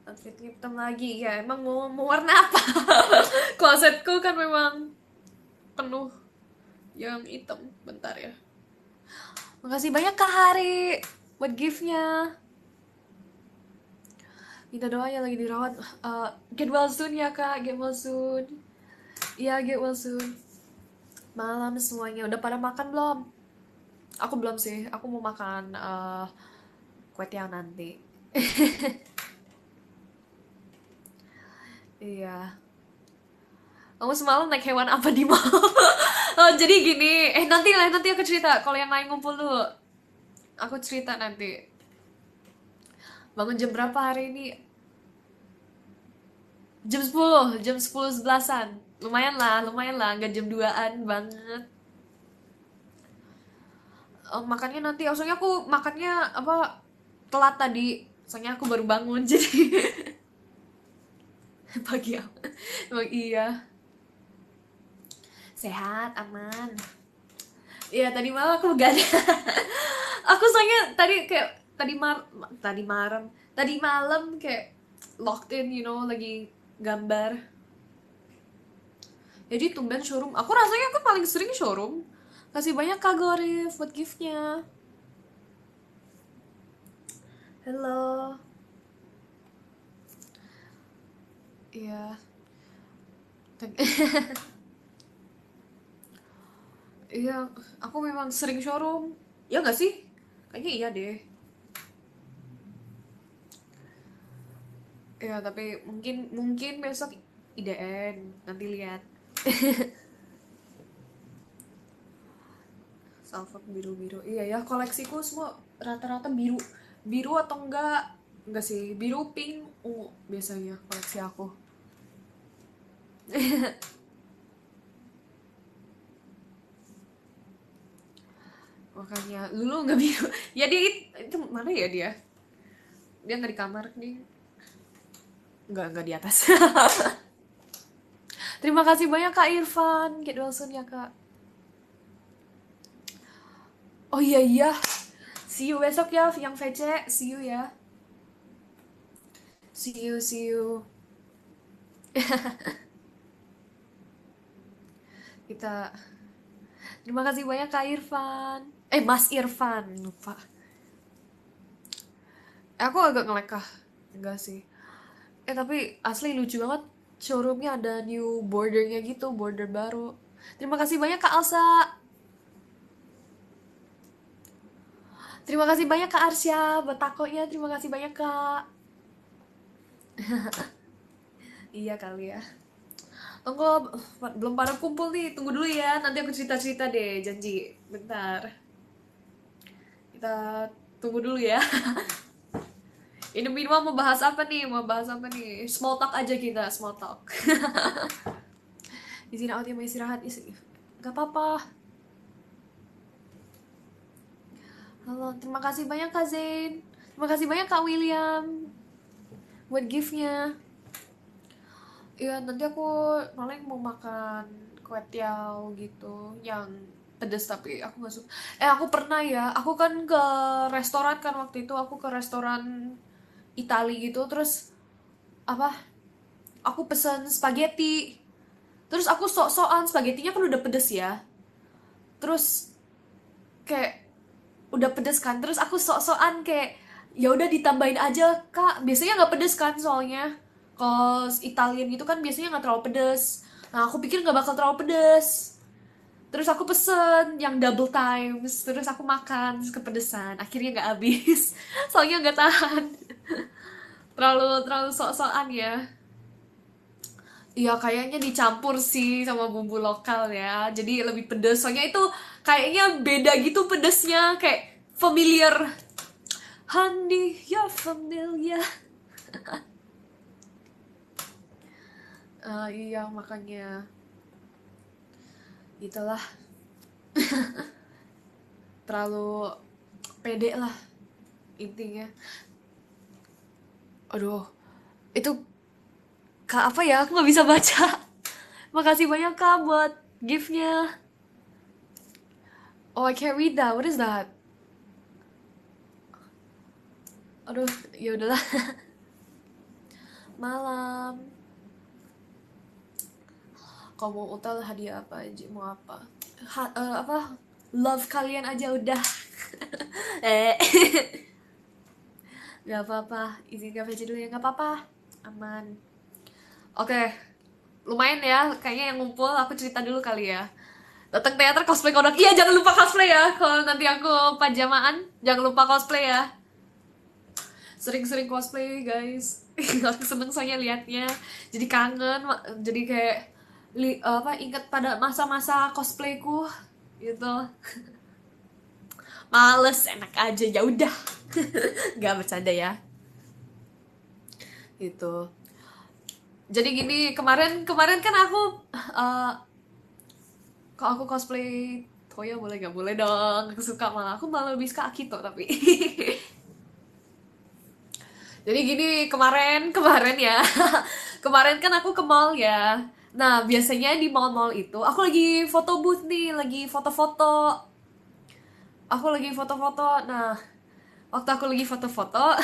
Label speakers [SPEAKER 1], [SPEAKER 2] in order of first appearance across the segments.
[SPEAKER 1] Outfit hitam lagi. Ya, emang mau warna apa? Klosetku kan memang penuh yang hitam. Bentar ya. Makasih banyak Kak Hari buat giftnya. Minta doa ya lagi dirawat. Get well soon ya Kak, get well soon. Iya, get well soon. Malam semuanya. Udah pada makan belum? Aku belum sih. Aku mau makan kue tiaw nanti. Iya. Kamu semalam naik hewan apa di mall? Oh, jadi gini. Nanti aku cerita. Kalau yang lain ngumpul dulu. Aku cerita nanti. Bangun jam berapa hari ini? Jam 10, 11-an. Lumayan lah. Nggak jam 2-an banget. Makannya nanti. Soalnya aku makannya apa telat tadi. Soalnya aku baru bangun jadi pagi. Emang iya. Sehat, aman. Iya, tadi malam aku begadang. Aku soalnya tadi kayak tadi malam tadi malam kayak locked in, lagi gambar. Jadi tumben showroom. Aku rasanya aku paling sering showroom. Kasih banyak Kak Gorif buat giftnya. Hello. Iya. Iya, aku memang sering showroom. Ya gak sih? Kayaknya iya deh. Ya, tapi mungkin mungkin besok IDN. Nanti lihat. Salfok biru-biru. Iya ya, koleksiku semua rata-rata biru. Biru atau enggak? Enggak sih, biru, pink, ungu biasanya koleksi aku. Makanya dulu enggak biru. Ya dia itu mana ya dia? Dia nggak di kamar nih. Enggak di atas. Terima kasih banyak Kak Irfan. Get well soon ya Kak. Oh iya iya. See you besok ya yang VC. See you ya. See you. Kita terima kasih banyak Kak Irfan. Mas Irfan, lupa. Aku agak ngelekah. Enggak sih. Tapi asli lucu banget. Showroomnya ada new bordernya gitu, border baru. Terima kasih banyak Kak Alsa. Terima kasih banyak Kak Arsya buat takonya. Terima kasih banyak Kak. Iya kali ya. Tunggu, belum pada kumpul nih. Tunggu dulu ya. Nanti aku cerita-cerita deh, janji. Bentar. Kita tunggu dulu ya. Ini minimal mau bahas apa nih? Mau bahas apa nih? Small talk aja kita, small talk. Di sini Autia mau istirahat. Gak apa-apa. Halo, terima kasih banyak Kak Zain. Terima kasih banyak Kak William buat giftnya. Iya, nanti aku paling mau makan kue tiaw gitu yang pedes tapi aku nggak suka. Aku pernah ya, aku kan ke restoran kan waktu itu aku ke restoran Itali gitu terus apa? Aku pesen spaghetti. Terus aku sok-sokan spagettinya kan udah pedes ya. Terus kayak udah pedes kan terus aku sok-sokan kayak ya udah ditambahin aja kak biasanya nggak pedes kan soalnya kalau Italian gitu kan biasanya nggak terlalu pedes. Nah aku pikir nggak bakal terlalu pedes terus aku pesen yang double times terus aku makan terus kepedesan akhirnya nggak habis soalnya nggak tahan. Terlalu terlalu sok-sokan ya. Iya kayaknya dicampur sih sama bumbu lokal ya jadi lebih pedes soalnya itu kayaknya beda gitu pedesnya kayak familiar. Honey, you're familiar. Iya, makanya itulah terlalu pede lah intinya. Aduh, itu kak apa ya? Aku nggak bisa baca. Makasih banyak kak buat giftnya. Oh, I can't read that. What is that? Aduh, ya udahlah. malam. Kalau mau utal hadiah apa aja, mau apa? Apa? Love kalian aja udah. eh Gak apa-apa, izin gak aja dulu ya, gak apa-apa, aman. Oke, lumayan ya, kayaknya yang ngumpul. Aku cerita dulu kali ya. Datang teater cosplay kodok. Iya, jangan lupa cosplay ya. Kalau nanti aku pajamaan, jangan lupa cosplay ya. Sering-sering cosplay guys. Aku seneng soalnya liatnya. Jadi kangen, jadi kayak ingat pada masa-masa cosplayku gitu. Males, enak aja, ya udah. Gak bercanda ya. Gitu. Jadi gini, kemarin kan aku kalau aku cosplay Toya boleh gak? Boleh dong, aku suka, malah aku malah lebih suka Akito tapi. Jadi gini, kemarin ya. Kemarin kan aku ke mall ya. Nah, biasanya di mall-mall itu aku lagi foto booth nih, lagi foto-foto. Aku lagi foto-foto. Nah, waktu aku lagi foto-foto,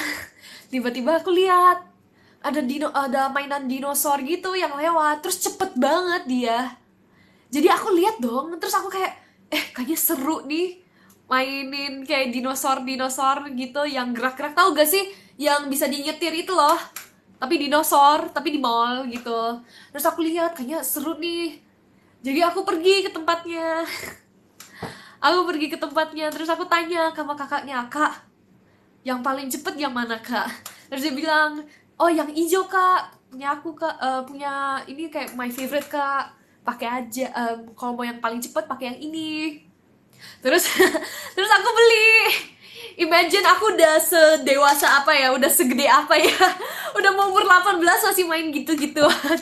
[SPEAKER 1] tiba-tiba aku lihat ada mainan dinosaur gitu yang lewat, terus cepet banget dia. Jadi aku lihat dong, terus aku kayak, kayaknya seru nih mainin kayak dinosaur gitu yang gerak-gerak, tahu gak sih? Yang bisa dinyetir itu loh. Tapi dinosaur, tapi di mall gitu. Terus aku lihat kayaknya seru nih. Jadi aku pergi ke tempatnya. Aku pergi ke tempatnya, terus aku tanya sama kakaknya, "Kak, yang paling cepet yang mana, Kak?" Terus dia bilang, "Oh, yang hijau, Kak. Punya aku, Kak. Punya ini kayak my favorite, Kak. Pakai aja. Kalau mau yang paling cepet pakai yang ini." Terus terus aku beli. Imagine aku udah sedewasa apa ya, udah segede apa ya. Udah mau umur 18 masih main gitu-gituan.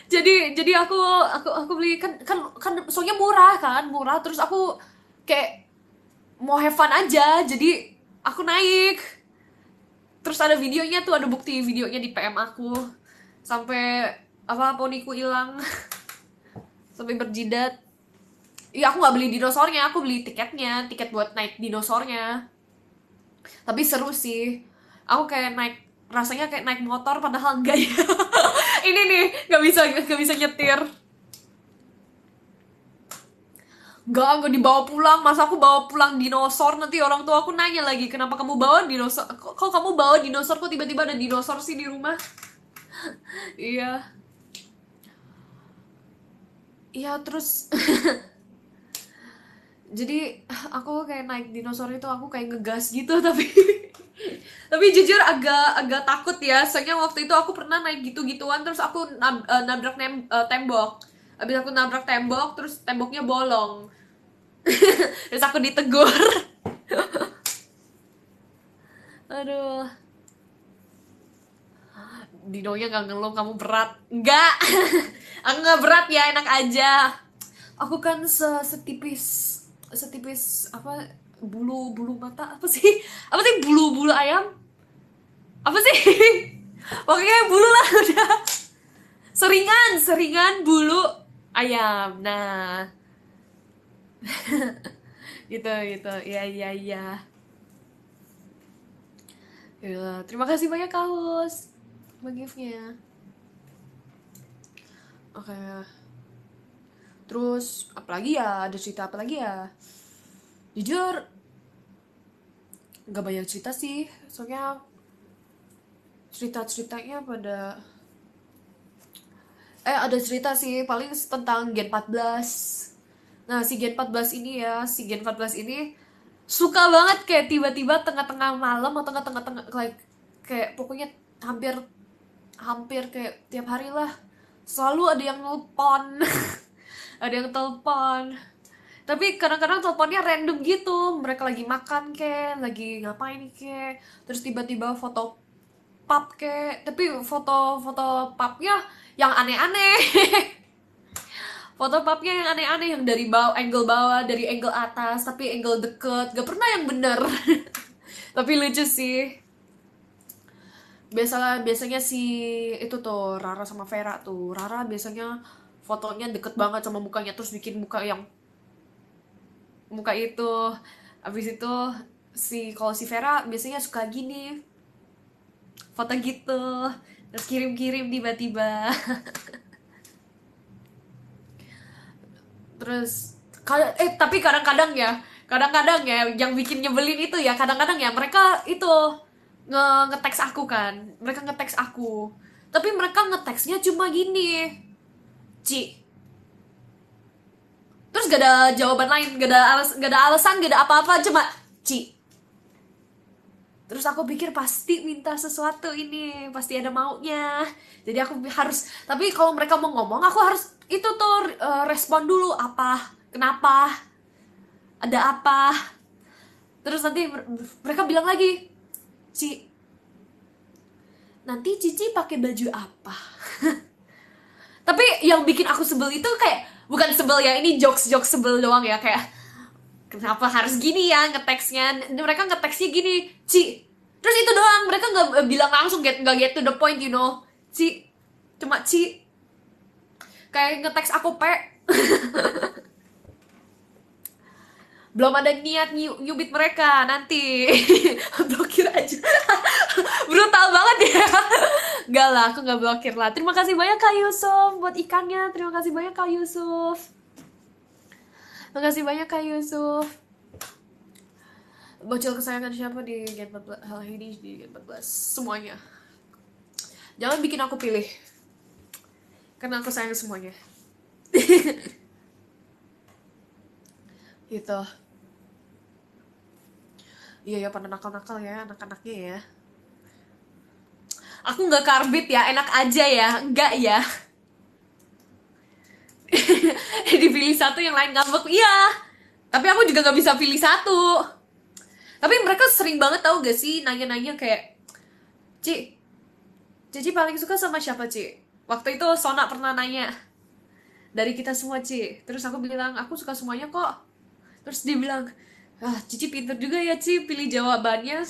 [SPEAKER 1] Jadi aku beli kan soalnya murah terus aku kayak mau have fun aja, jadi aku naik. Terus ada videonya tuh, ada bukti videonya di PM aku sampai apa poniku hilang. Sampai berjidat. Iya, aku nggak beli dinosaurnya, aku beli tiket buat naik dinosaurnya. Tapi seru sih, aku kayak naik, rasanya kayak naik motor padahal enggak ya. Ini nih nggak bisa nyetir. Nggak dibawa pulang. Masa aku bawa pulang dinosaur, nanti orang tua aku nanya lagi, "Kenapa kamu bawa dinosaur? Kok kamu bawa dinosaur? Kok tiba-tiba ada dinosaur sih di rumah?" Iya. Iya, terus jadi aku kayak naik dinosaur itu, aku kayak ngegas gitu tapi tapi jujur agak takut ya, soalnya waktu itu aku pernah naik gitu-gituan, terus aku nabrak tembok. Habis aku nabrak tembok, terus temboknya bolong. Terus aku ditegur. Aduh, Dinonya nggak ngeluh, "Kamu berat." Nggak. Aku nggak berat ya, enak aja. Aku kan setipis apa, bulu mata apa sih bulu ayam, apa sih? Pokoknya bulu lah udah. Seringan bulu ayam. Nah, gitu. Iya. Ya, terima kasih banyak Kak Hus gift-nya. Oke. Terus apalagi ya? Ada cerita apa lagi ya? Jujur nggak banyak cerita sih, soalnya ceritanya pada ada cerita sih paling tentang Gen 14. Nah, si Gen 14 ini suka banget kayak tiba-tiba tengah-tengah malam atau tengah-tengah kayak pokoknya hampir hampir kayak tiap hari lah selalu ada yang nelpon. Ada yang telepon. Tapi kadang-kadang teleponnya random gitu. Mereka lagi makan kek, lagi ngapain kek. Terus tiba-tiba foto pap kek. Tapi foto-foto papnya yang aneh-aneh. Foto papnya yang aneh-aneh, yang dari bawah, dari angle atas, tapi angle deket. Gak pernah yang bener. Tapi lucu sih. Biasanya si itu tuh Rara sama Vera tuh. Rara biasanya fotonya deket banget sama mukanya, terus bikin muka itu. Abis itu kalau si Vera biasanya suka gini, foto gitu. terus kirim-kirim tiba-tiba. Terus tapi kadang-kadang ya yang bikin nyebelin itu ya, kadang-kadang ya mereka itu nge-teks aku kan, mereka nge-teks aku, tapi mereka nge-teksnya cuma gini, Ci, terus gak ada jawaban lain, gak ada alasan, gak ada apa-apa, cuma Ci. Terus aku pikir pasti minta sesuatu ini, pasti ada maunya. Jadi aku harus, tapi kalau mereka mau ngomong, aku harus itu tuh respon dulu, apa, kenapa, ada apa. Terus nanti mereka bilang lagi, Ci, nanti Cici pakai baju apa? Tapi yang bikin aku sebel itu kayak, bukan sebel ya, ini jokes sebel doang ya, kayak kenapa harus gini ya ngeteksnya. Mereka ngeteksnya gini, Ci, terus itu doang, mereka nggak bilang langsung, nggak get to the point, you know. Ci, cuma Ci, kayak ngeteks aku belum ada niat nyubit mereka nanti. Blokir aja. Brutal banget ya. Gak lah, aku gak blokir lah. Terima kasih banyak Kak Yusuf buat ikannya. Terima kasih banyak Kak Yusuf. Terima kasih banyak Kak Yusuf. Bocil kesayangan siapa di Gen 14? Hal ini di Gen 14. Semuanya. Jangan bikin aku pilih. Karena aku sayang semuanya. Gitu. Iya ya, pada nakal-nakal ya anak-anaknya ya. Aku nggak karbit ya, enak aja ya, enggak ya. Dipilih satu yang lain ngambek, iya. Tapi aku juga nggak bisa pilih satu. Tapi mereka sering banget tau gak sih nanya-nanya kayak, Ci, Cici paling suka sama siapa Ci? Waktu itu Sona pernah nanya, dari kita semua Ci. Terus aku bilang, aku suka semuanya kok. Terus dia bilang, Cici pinter juga ya Ci, pilih jawabannya.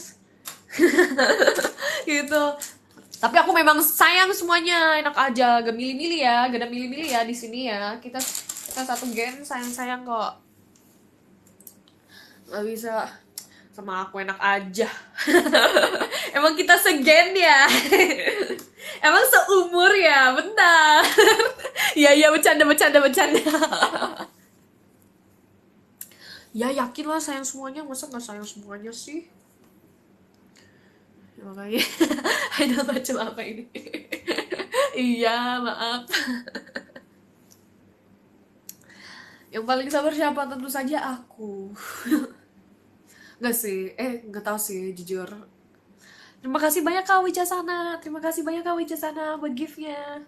[SPEAKER 1] Gitu. Tapi aku memang sayang semuanya, enak aja, gak milih-milih ya, gak ada milih-milih ya di sini ya. Kita satu gen sayang-sayang kok. Gak bisa sama aku enak aja. Emang kita segen ya. Emang seumur ya, bentar. Ya bercanda. Ya yakin lah sayang semuanya, masa gak sayang semuanya sih? Ya, makanya ada macam apa ini. Iya maaf. Yang paling sabar siapa? Tentu saja aku. Gak sih, gak tahu sih jujur. Terima kasih banyak Kak Wicasana. Terima kasih banyak Kak Wicasana buat gift-nya.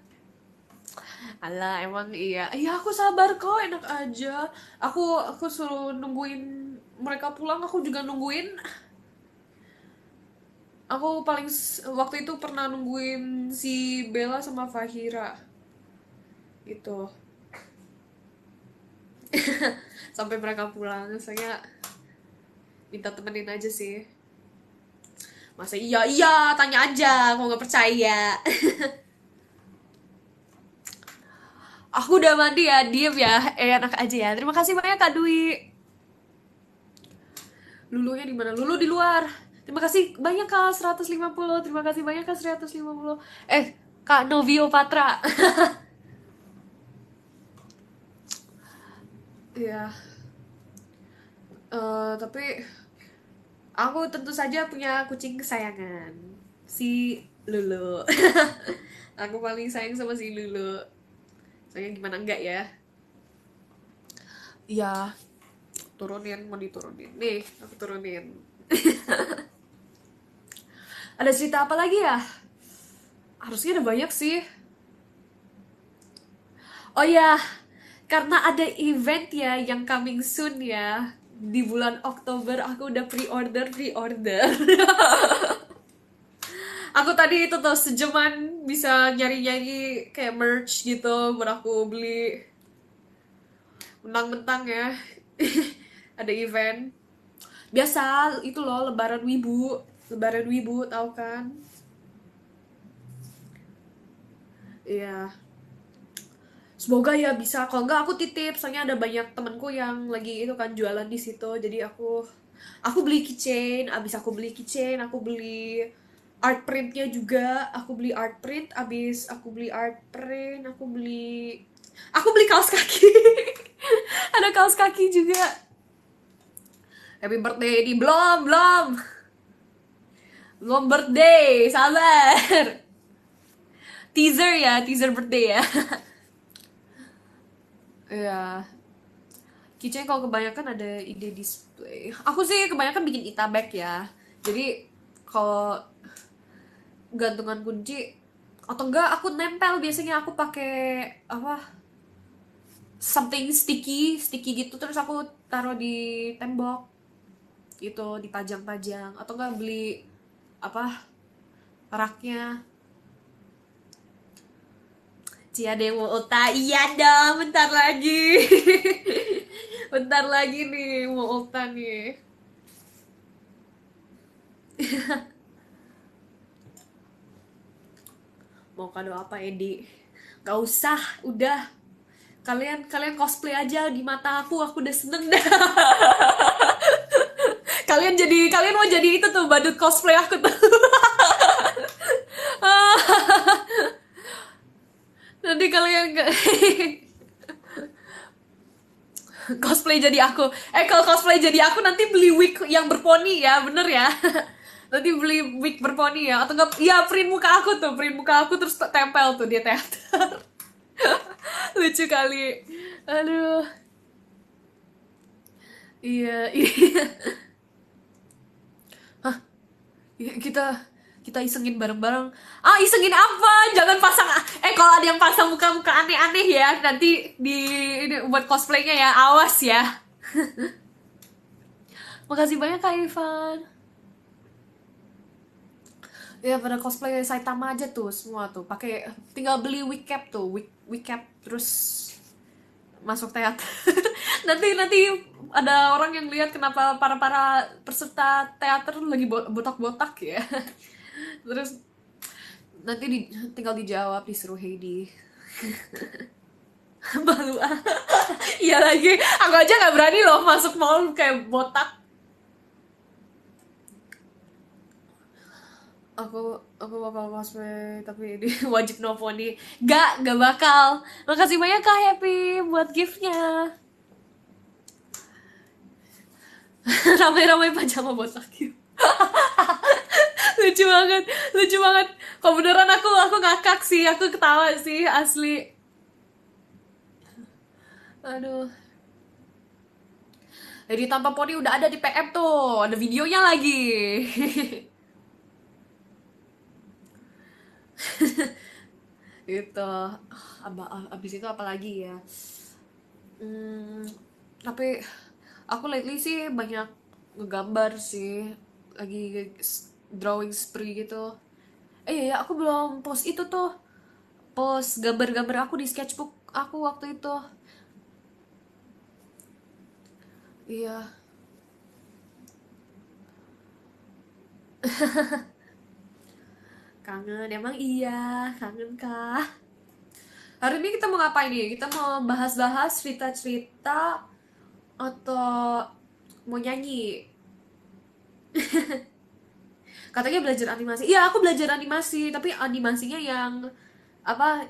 [SPEAKER 1] Alah emang iya. Iya aku sabar kok, enak aja. Aku suruh nungguin mereka pulang, aku juga nungguin. Aku paling waktu itu pernah nungguin si Bella sama Fahira. Gitu. Sampai mereka pulang. Saya minta temenin aja sih. Masa iya tanya aja kalau nggak percaya. Aku udah mandi ya, diem ya, enak aja ya. Terima kasih banyak Kak Dwi. Lulunya di mana? Lulu di luar. Terima kasih banyak Kak 150. Terima kasih banyak Kak 150. Kak Novio Patra. Iya. Tapi aku tentu saja punya kucing kesayangan, si Lulu. Aku paling sayang sama si Lulu. Soalnya gimana enggak ya? Iya. Turunin, mau diturunin. Nih, aku turunin. Ada cerita apa lagi ya? Harusnya ada banyak sih. Oh ya, karena ada event ya yang coming soon ya. Di bulan Oktober aku udah pre-order. Aku tadi itu tuh sejaman bisa nyari kayak merch gitu buat aku beli. Mentang-mentang ya. Ada event. Biasa itu loh lebaran wibu, tahu kan? Iya. Semoga ya bisa. Kalau enggak aku titip, soalnya ada banyak temanku yang lagi itu kan jualan di situ. Jadi aku beli keychain, aku beli art printnya juga. Aku beli art print, abis aku beli art print, aku beli kaos kaki. Ada kaos kaki juga. Happy birthday di belum birthday, sabar. Teaser ya, teaser birthday ya. Iya. Keychain kalau kebanyakan ada ide display. Aku sih kebanyakan bikin Itabag ya. Jadi kalau gantungan kunci atau enggak aku nempel, biasanya aku pakai apa, something sticky gitu, terus aku taruh di tembok gitu, dipajang-pajang, atau enggak beli apa, raknya. Cia ada yang mau ulta, iya dong, bentar lagi. Bentar lagi nih mau ulta nih. Mau kado apa, Edi? Gak usah, udah. Kalian cosplay aja di mata aku udah seneng dah. Kalian mau jadi itu tuh, badut cosplay aku tuh. Nanti kalian cosplay jadi aku. Kalau cosplay jadi aku nanti beli wig yang berponi ya, bener ya. Nanti beli wig berponi ya, atau enggak? Iya, print muka aku terus tempel tuh dia teater. Lucu kali. Aduh. Iya, iya. Iya, kita isengin bareng-bareng. Isengin apa? Jangan pasang. Kalau ada yang pasang muka-muka aneh-aneh ya, nanti ini buat cosplaynya ya, awas ya. Makasih banyak Kak Ivan. Ya pada cosplay Saitama aja tuh semua tuh. Tinggal beli wig cap tuh, wig cap terus masuk teater. Nanti ada orang yang lihat kenapa para peserta teater lagi botak-botak ya. Terus nanti tinggal dijawab, disuruh Heidi. Malu. Iya lagi, aku aja nggak berani loh masuk mall kayak botak. Aku bakal cosplay tapi ini wajib no pony. Gak bakal. Makasih banyak Kak Happy buat giftnya. Ramai-ramai pajama botak yuk. lucu banget. Kalau beneran aku ngakak sih, aku ketawa sih asli. Aduh. Jadi tanpa poni udah ada di PM tuh, ada videonya lagi. Gitu. Abis itu apa lagi ya? Tapi aku lately sih banyak ngegambar sih, lagi drawing spree gitu. Iya, aku belum post itu tuh, post gambar-gambar aku di sketchbook aku waktu itu. Iya. Kangen, emang iya, kangen kah? Hari ini kita mau ngapain nih? Kita mau bahas-bahas cerita-cerita atau mau nyanyi? Katanya belajar animasi. Iya, aku belajar animasi, tapi animasinya yang apa?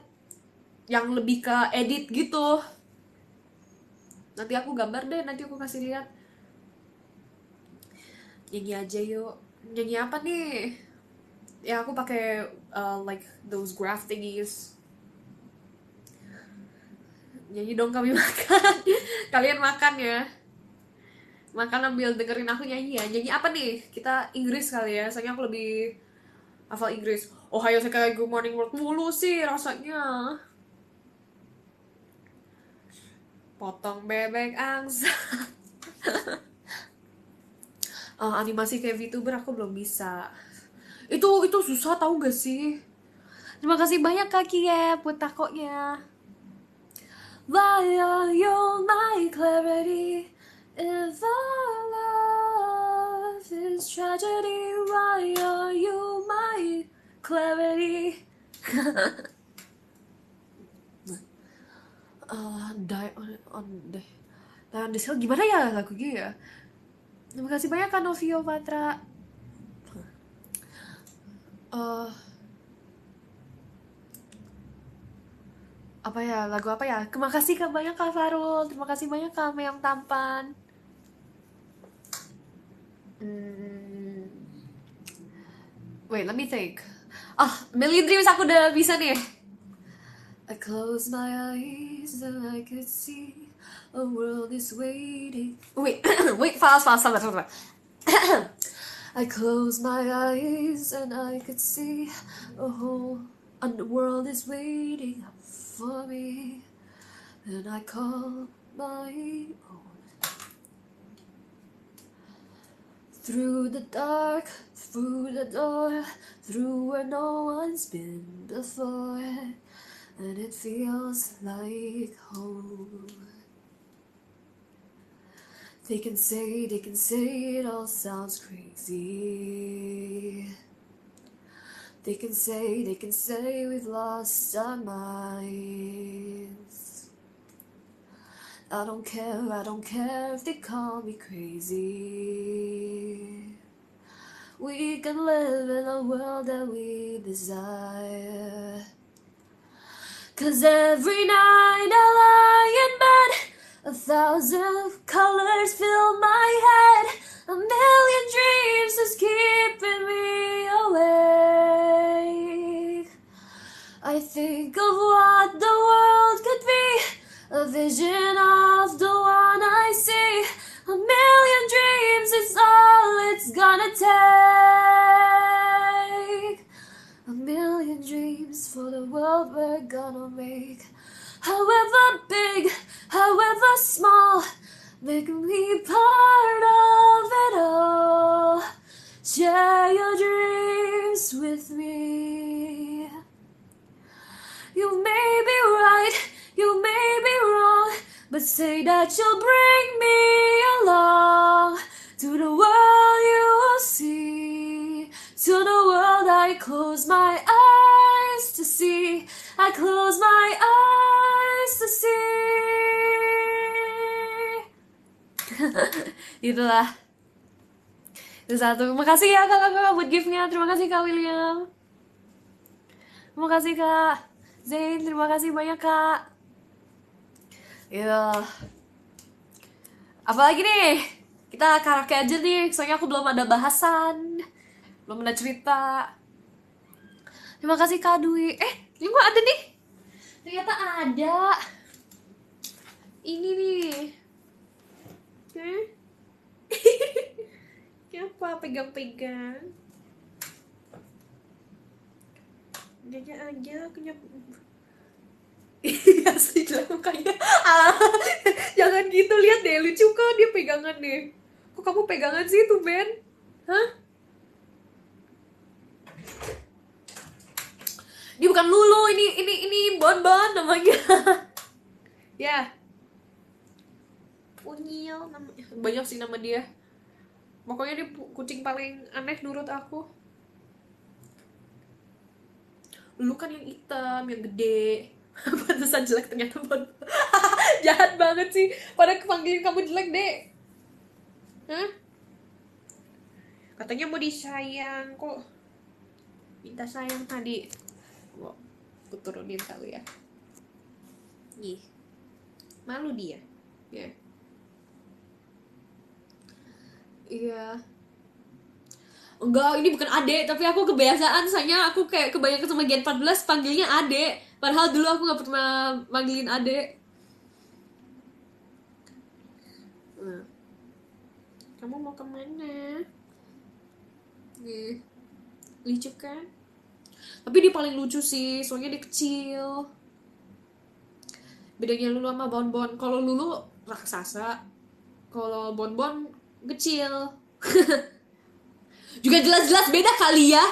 [SPEAKER 1] Yang lebih ke edit gitu. Nanti aku gambar deh, nanti aku kasih lihat. Nyanyi aja yuk. Nyanyi apa nih? Ya aku pakai like those graph thingies. Nyanyi dong, kami makan. Kalian makan ya. Makan ambil dengerin aku nyanyi ya. Nyanyi apa nih? Kita Inggris kali ya. Soalnya aku lebih hafal Inggris. Ohio kayak good morning world mulu sih rasanya. Potong bebek angsa. Animasi kayak VTuber aku belum bisa. Itu susah tau gak sih? Terima kasih banyak Kak Kia buat takonya. Why are you my clarity? If our love is tragedy, why are you my clarity? Die on this hill, gimana ya lagunya ya? Terima kasih banyak kan Novio Patra. eh apa ya, lagu apa ya? Terima kasih Kak banyak Kak Farul, terima kasih banyak Kak yang tampan. Hmm, wait, let me think. Million Dreams aku udah bisa nih. I close my eyes and I could see a world is waiting. Wait, wait, fast, sabar. I close my eyes and I could see a whole world is waiting for me. And I call my own. Through the dark, through the door, through where no one's been before. And it feels like home. They can say it all sounds crazy. They can say we've lost our minds. I don't care if they call me crazy. We can live in a world that we desire. 'Cause every night I lie in bed, 1,000 colors fill my head, 1,000,000 dreams just keeping me awake. I think of what the world could be, a vision of the one I see. 1,000,000 dreams is all it's gonna take. 1,000,000 dreams for the world we're gonna make. However big, however small, make me part of it all. Share your dreams with me. You may be right, you may be wrong, but say that you'll bring me along to the world you will see, to the world I close my eyes to see, I close my eyes to see. Itulah itu satu. Terima kasih ya kakak buat giftnya. Terima kasih Kak William. Terima kasih Kak Zain. Terima kasih banyak Kak. Ya. Apalagi nih? Kita karaoke aja nih. Soalnya aku belum ada bahasan, belum ada cerita. Terima kasih Kak Dwi. Ini kok ada nih? Ternyata ada. Ini nih. Kenapa pegang-pegang? Dia aja kenyap. Asli jelek mukanya. Jangan gitu, lihat deh, lucu kok dia pegangan deh. Kok kamu pegangan sih tuh Ben? Hah? Ini bukan Lulu, ini Bonbon namanya. Ya. Unyil namanya. Banyak sih nama dia. Pokoknya dia kucing paling aneh menurut aku. Lulu kan yang hitam, yang gede. Pantesan jelek ternyata Bonbon. Jahat banget sih. Pada kepanggilin kamu jelek, Dek. Hah? Katanya mau disayang kok. Minta sayang tadi. Wow, aku turunin kali ya. Nih. Malu dia. Ya. Iya. Enggak, ini bukan adek, tapi aku kebiasaan, soalnya aku kayak kebanyakan sama Gen 14 panggilnya adek. Padahal dulu aku gak pernah manggilin adek. Kamu mau kemana? Nih, lucu kan? Tapi dia paling lucu sih, soalnya dia kecil. Bedanya Lulu sama Bonbon. Kalau Lulu raksasa, kalau Bonbon kecil. Juga jelas-jelas beda kali ya.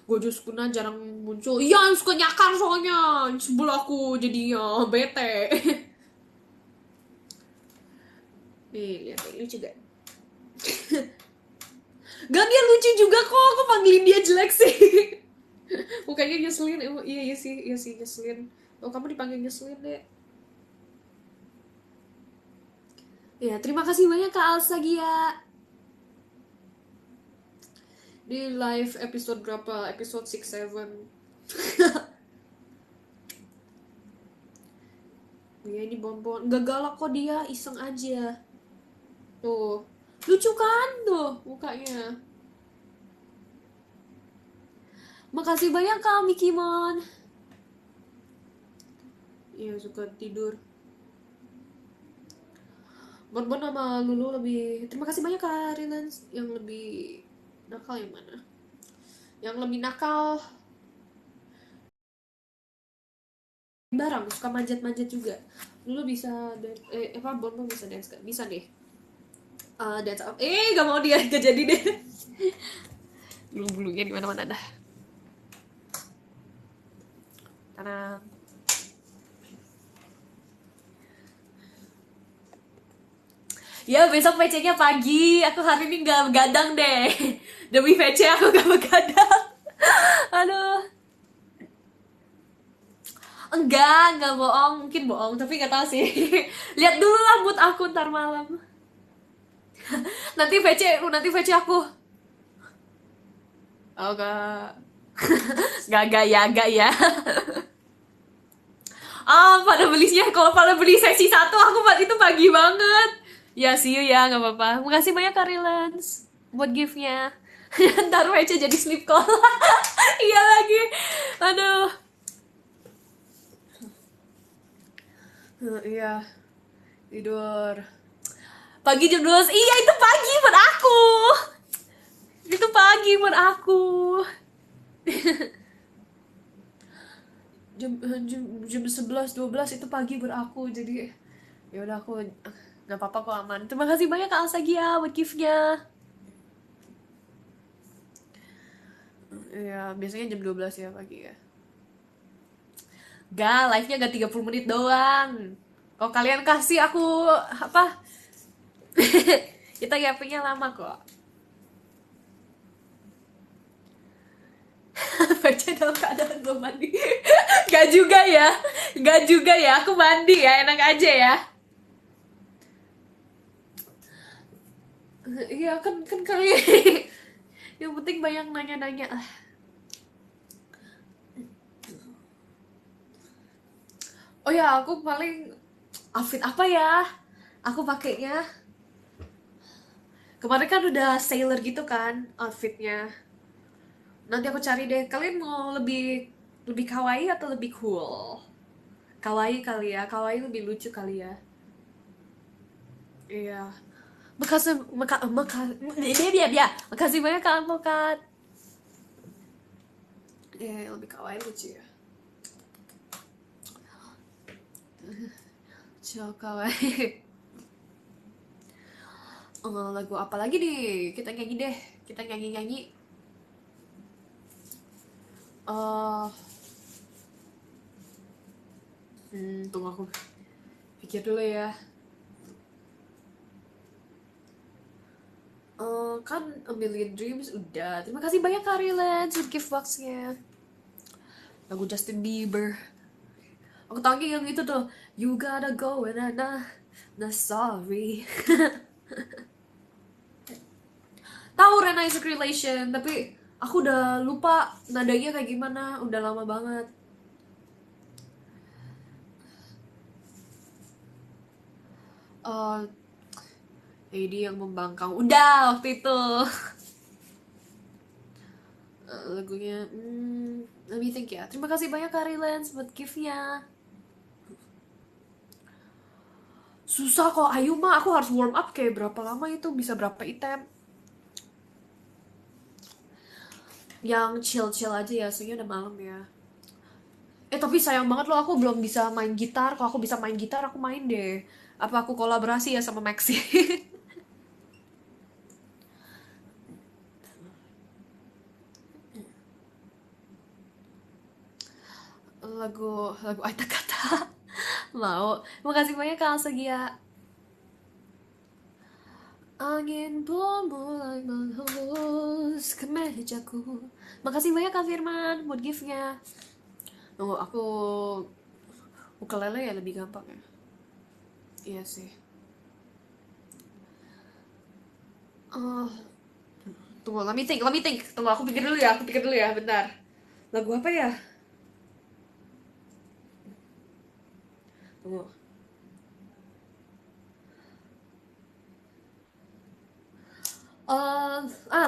[SPEAKER 1] Gojos Kuna jarang muncul. Iya, yang suka nyakar soalnya. Sebel aku jadinya bete. Nih, lihat lucu gak? Gak, dia lucu juga kok. Aku panggilin dia jelek sih. Mukanya nyeselin. Iya sih nyeselin. Oh, kamu dipanggil nyeselin deh. Ya, terima kasih banyak Kak Alsagia. Di live episode berapa? Episode 6, 7. Ya ini bonbon. Gak galak kok dia, iseng aja. Tuh. Lucu kan tuh mukanya. Makasih banyak Kak Mickey Mon. Iya suka tidur. Bonbon sama Lulu lebih. Terima kasih banyak Kak Rilans. Yang lebih nakal yang mana? Yang lebih nakal barang, suka manjat-manjat juga. Lulu bisa Bonbon bisa dance gak? Bisa deh. Dance up. Gak mau dia, gak jadi deh. Bulu-bulunya di mana-mana dah. Karena ya besok PC-nya pagi. Aku hari ini gak begadang deh. Demi PC aku gak begadang. Aduh. Enggak bohong. Mungkin bohong, tapi gak tahu sih. Lihat dulu lah mood aku ntar malam. Nanti VC aku. Oh gak ya. Pada belinya kalau pada beli sesi 1 aku itu pagi banget. Ya see you ya, nggak apa-apa. Makasih banyak Karilans buat giftnya. Ntar aja jadi sleep call. Iya lagi. Aduh. Iya. Tidur. Pagi jam 12. Iya itu pagi buat aku. Itu pagi buat aku. jam 11 12 itu pagi buat aku, jadi ya udah aku nggak apa-apa kok, aman. Terima kasih banyak Kak Alsagia buat giftnya. Ya biasanya jam 12 ya pagi ya. Live-nya gak 30 menit doang. Kalau kalian kasih aku apa? Kita GP-nya lama kok. Baca dalam keadaan belum mandi. Gak juga ya. Aku mandi ya, enak aja ya. Iya kan kali. Yang penting banyak nanya-nanya. Oh ya, aku paling outfit apa ya? Aku pakainya. Kemarin kan udah sailor gitu kan outfitnya. Nanti aku cari deh. Kalian mau lebih lebih kawaii atau lebih cool? Kawaii kali ya. Kawaii lebih lucu kali ya. Iya. Makasih banyak Kak Advokat. Lebih kawaii lucu ya. So kawaii. Lagu apa lagi nih? Kita nyanyi deh. Kita nyanyi-nyanyi. Tunggu aku pikir dulu ya. Kan A Million Dreams udah. Terima kasih banyak Kak Rilans buat gift box-nya. Lagu Justin Bieber. Aku tau yang itu tuh. You gotta go and nah sorry. Tahu Rena is a Relation, tapi aku udah lupa nadanya kayak gimana. Udah lama banget. Lady yang membangkang. Udah waktu itu. Lagunya let me think ya. Terima kasih banyak Kak Rilans buat gift-nya. Susah kok Ayu mah, aku harus warm up kayak berapa lama itu, bisa berapa item. Yang chill-chill aja ya, soalnya udah malam ya. Tapi sayang banget loh, aku belum bisa main gitar. Kalau aku bisa main gitar, aku main deh. Apa aku kolaborasi ya sama Maxi? lagu Aita Kata. Mau. Makasih banyak Kak Alsagia. Angin pun mulai menghembus ke mejaku. Makasih banyak Kak Firman buat giftnya. Aku ukulele ya lebih gampang ya. Iya sih. Tunggu, let me think. Tunggu, aku pikir dulu ya, bentar. Lagu apa ya? Tunggu.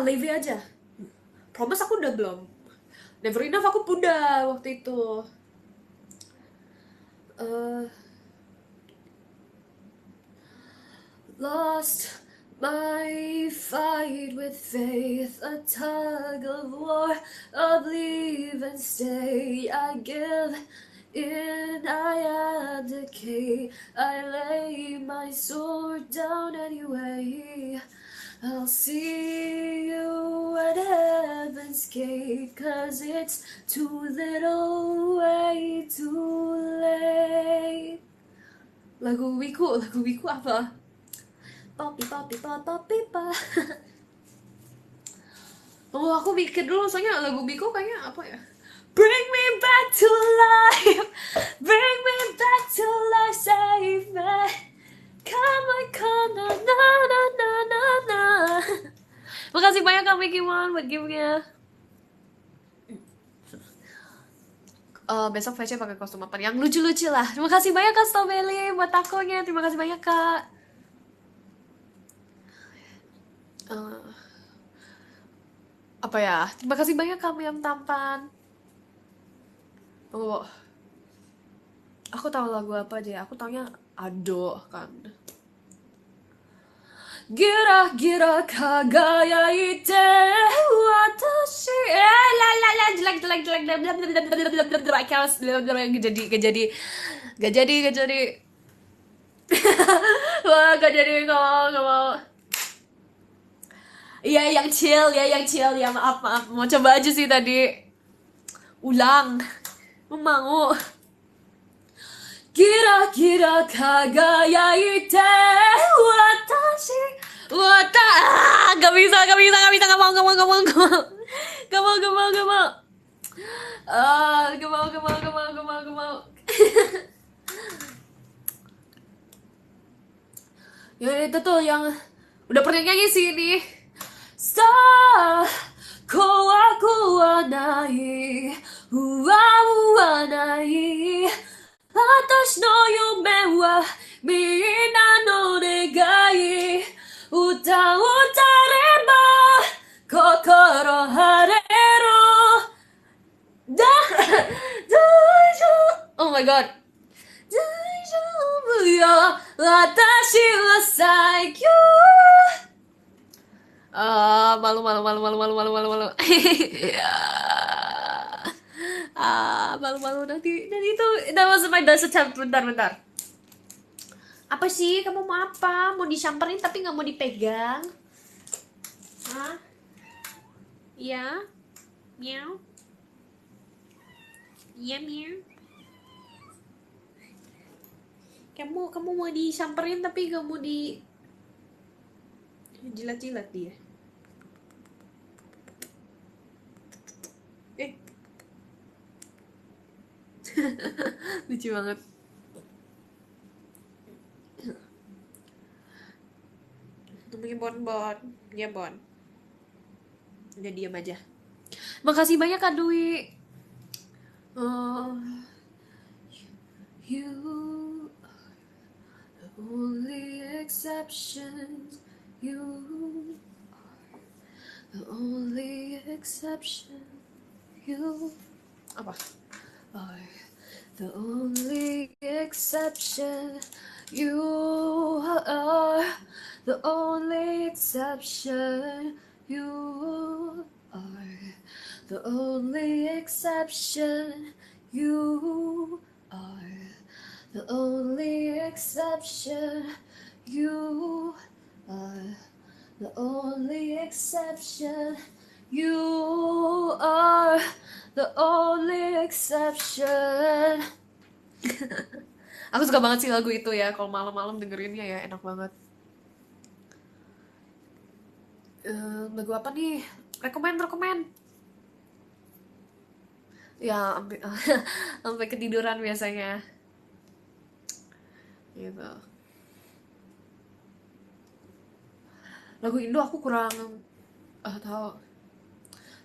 [SPEAKER 1] Levi aja. Promise aku udah belum? Never Enough aku udah waktu itu. Eh, Lost my fight with faith, a tug of war of leave and stay. I give in, I abdicate, I lay my sword down anyway. I'll see you at heaven's gate, 'cause it's too little, way too late. Lagu Wiku apa? Poppy pa. Tunggu, aku mikir dulu, soalnya lagu Biko kayaknya apa ya? Bring me back to life, bring me back to life, save me. Come on, na na na na na na. Makasih banyak Kak Mickey Mon buat game-nya. Besok fashion pakai kostum apa? Yang lucu-lucu lah. Terima kasih banyak Kak Stobeli buat takonya. Terima kasih banyak Kak. Apa ya? Terima kasih banyak kamu yang tampan. Oh, aku tahu lagu apa aja. Aku taunya Ado kan. Gira gira kagaya ite watashi la la la jelek gak jadi wah gak mau. Iya yang chill ya, maaf mau coba aja sih tadi ulang mau. Gira gira kagaya ite watashi gak bisa gak mau ya itu tuh yang udah pernah nyanyi sih ini. Sa kowa nai wa nai watashi no yume wa minna no negai uta o utareba kokoro hareru oh my god. Daijoubu yo watashi wa saikyo. Malu. Malu nanti itu that was my last attempt. Bentar. Apa sih? Kamu mau apa? Mau disamperin tapi nggak mau dipegang? Hah? Iya? Miau? Iya miau? Kamu mau disamperin tapi nggak mau di jilat dia. Lucu banget. Namanya Bon. Ya Bon. Udah diam aja. Makasih banyak Kak Dwi. You are the only exception. You are the only exception. You apa? Are the only exception. You are the only exception. You are the only exception. You are the only exception. You are the only exception. You are the only exception. Aku suka banget sih lagu itu ya. Kalau malam-malam dengerinnya ya enak banget. Lagu apa nih? Rekomen. Ya sampai ketiduran biasanya. Gitu. Lagu Indo aku kurang tahu.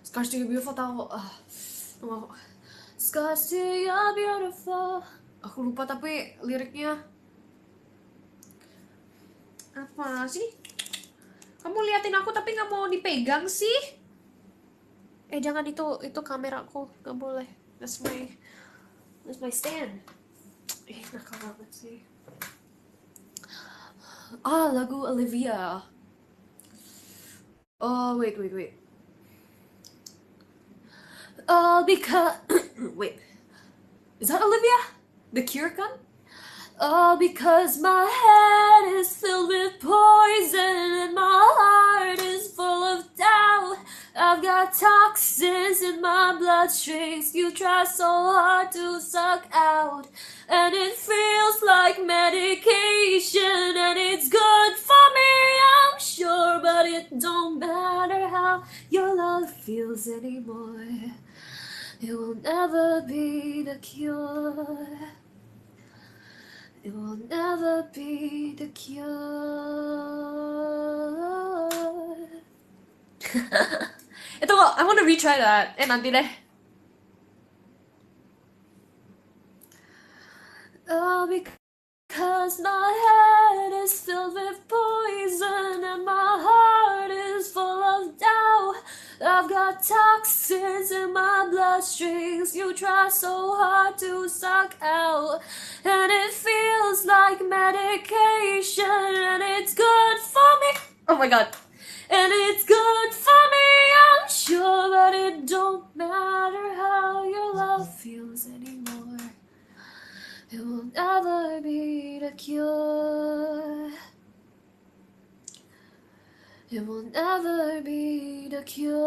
[SPEAKER 1] Scars to You Beautiful tahu. Mau. Scars to You Beautiful. Aku lupa tapi liriknya apa sih? Kamu liatin aku tapi nggak mau dipegang sih? Jangan, itu kameraku, nggak boleh. That's my stand. Nakal banget sih. Lagu Olivia. Oh, wait. Because wait, is that Olivia? The Cure kan? Because my head is filled with poison and my heart is full of doubt. I've got toxins in my bloodstreams you try so hard to suck out. And it feels like medication and it's good for me, I'm sure. But it don't matter how your love feels anymore. It will never be the cure. It will never be the cure. Itu I want to retry that. Nanti deh. Because my head is filled with poison and my heart is full of doubt. I've got toxins in my bloodstreams you try so hard to suck out. And it feels like medication and it's good for me. Oh my god. And it's good for me, I'm sure. But it don't matter how your love feels anymore. It will never be the cure. It will never be the cure.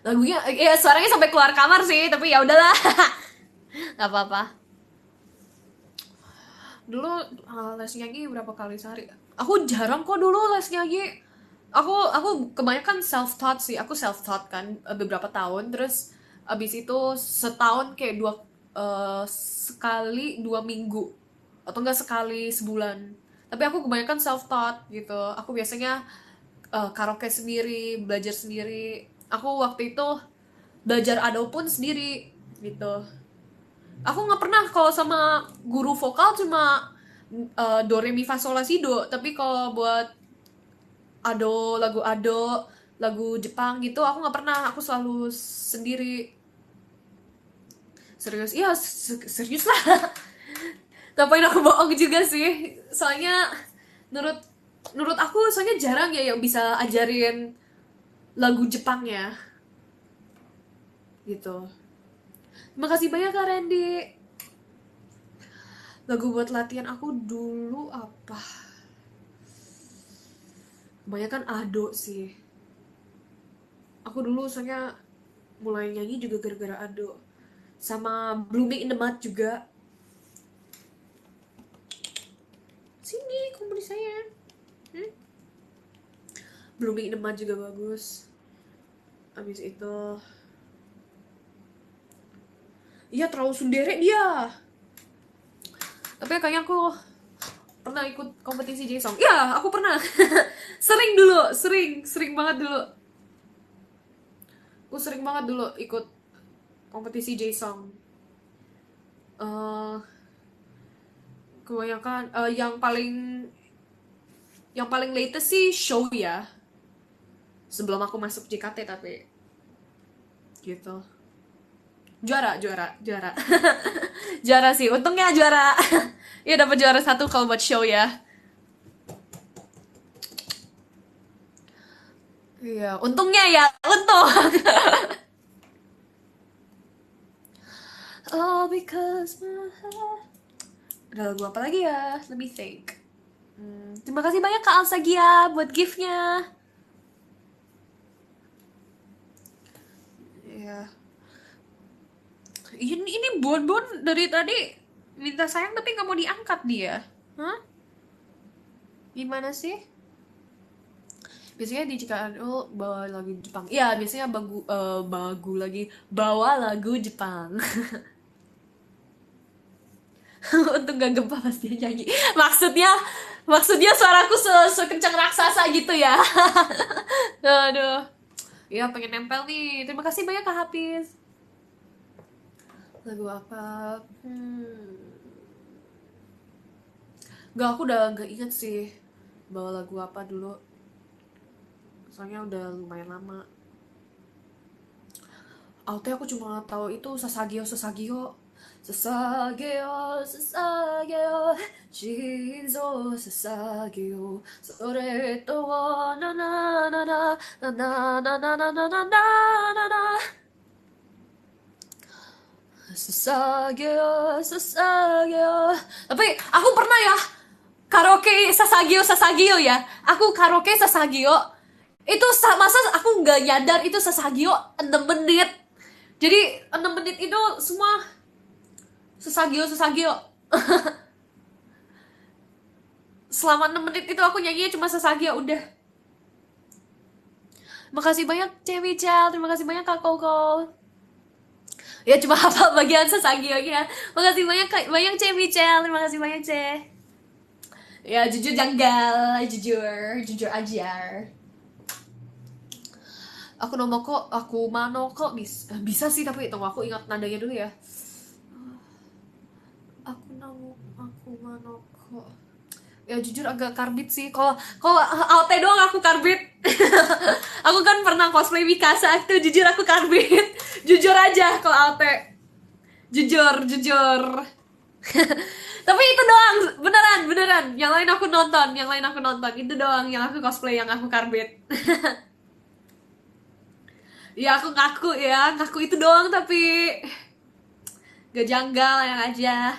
[SPEAKER 1] Lagunya, suaranya sampai keluar kamar sih, tapi ya udahlah. Gak apa-apa. Dulu les nyanyi berapa kali sehari? Aku jarang kok dulu les nyanyi. Aku kebanyakan self taught sih. Aku self taught kan beberapa tahun, terus abis itu setahun kayak sekali 2 minggu atau enggak sekali sebulan. Tapi aku kebanyakan self taught gitu. Aku biasanya karaoke sendiri, belajar sendiri. Aku waktu itu belajar ado pun sendiri gitu. Aku nggak pernah kalau sama guru vokal cuma do re mi fa sol la si do. Tapi kalau buat lagu Jepang gitu aku nggak pernah. Aku selalu sendiri. Serius? Iya serius lah. Ngapain aku bohong juga sih? Soalnya menurut aku soalnya jarang ya yang bisa ajarin lagu Jepangnya gitu. Terima kasih banyak Kak Randy. Lagu buat latihan aku dulu apa? Kebanyakan ado sih. Aku dulu soalnya mulai nyanyi juga gara-gara ado. Sama Blooming in the Mud juga. Sini komponi saya. Blooming in the Mud juga bagus. Abis itu iya terlalu sundere dia. Tapi kayaknya aku pernah ikut kompetisi J-Song. Iya, aku pernah. Sering banget dulu. Aku sering banget dulu ikut kompetisi J-Song. Kebanyakan yang paling latest sih show ya. Sebelum aku masuk JKT tapi gitu. Juara. Juara sih, untungnya juara. Ya dapat juara 1 kalau buat show ya. Iya, untungnya ya, untung. Oh, because my heart. Ada lagu apa lagi ya? Let me think. Terima kasih banyak Kak Alsagia buat gift-nya. Iya. Ini Bon dari tadi minta sayang tapi nggak mau diangkat dia. Hah? Gimana sih? Biasanya di Cikadul bawa lagu Jepang. Iya, biasanya bawa lagu Jepang. Untuk gak gempa pas dia nyanyi. Maksudnya maksudnya suaraku sekencang raksasa gitu ya. Aduh. Ya pengen nempel nih. Terima kasih banyak Kak Hafiz. Lagu apa? Gak, aku udah gak inget sih bawa lagu apa dulu. Soalnya udah lumayan lama. Auto aku cuma tahu itu Sasageo Sasageo. Sasageo Sasageo Jizo Sasageo Sore to wa na na na na na na na na na na na na. Sasageo Sasageo. Tapi aku pernah ya karaoke Sasageo Sasageo ya. Aku karaoke Sasageo itu masa aku nggak nyadar itu Sasageo 6 menit. Jadi 6 menit itu semua Sasageo. Selama 6 menit itu aku nyanyinya cuma Sasageo udah. Makasih banyak Cewi Cel, terima kasih banyak Kak Koko. Ya cuma hafal bagian Sasageo ya. Makasih banyak Cewi Cel, terima kasih banyak Ce. Ya jujur janggal, jujur aja. Aku nomoko, aku mano kok bisa sih, tapi tunggu aku ingat nadanya dulu ya. Aku mano kok. Ya jujur agak karbit sih. Kalau AOT doang aku karbit. Aku kan pernah cosplay Mikasa itu, jujur aku karbit. Jujur aja kalau AOT. Jujur. Tapi itu doang, beneran. Yang lain aku nonton. Itu doang yang aku cosplay, yang aku karbit. Ya aku ngaku itu doang, tapi gak janggal yang aja.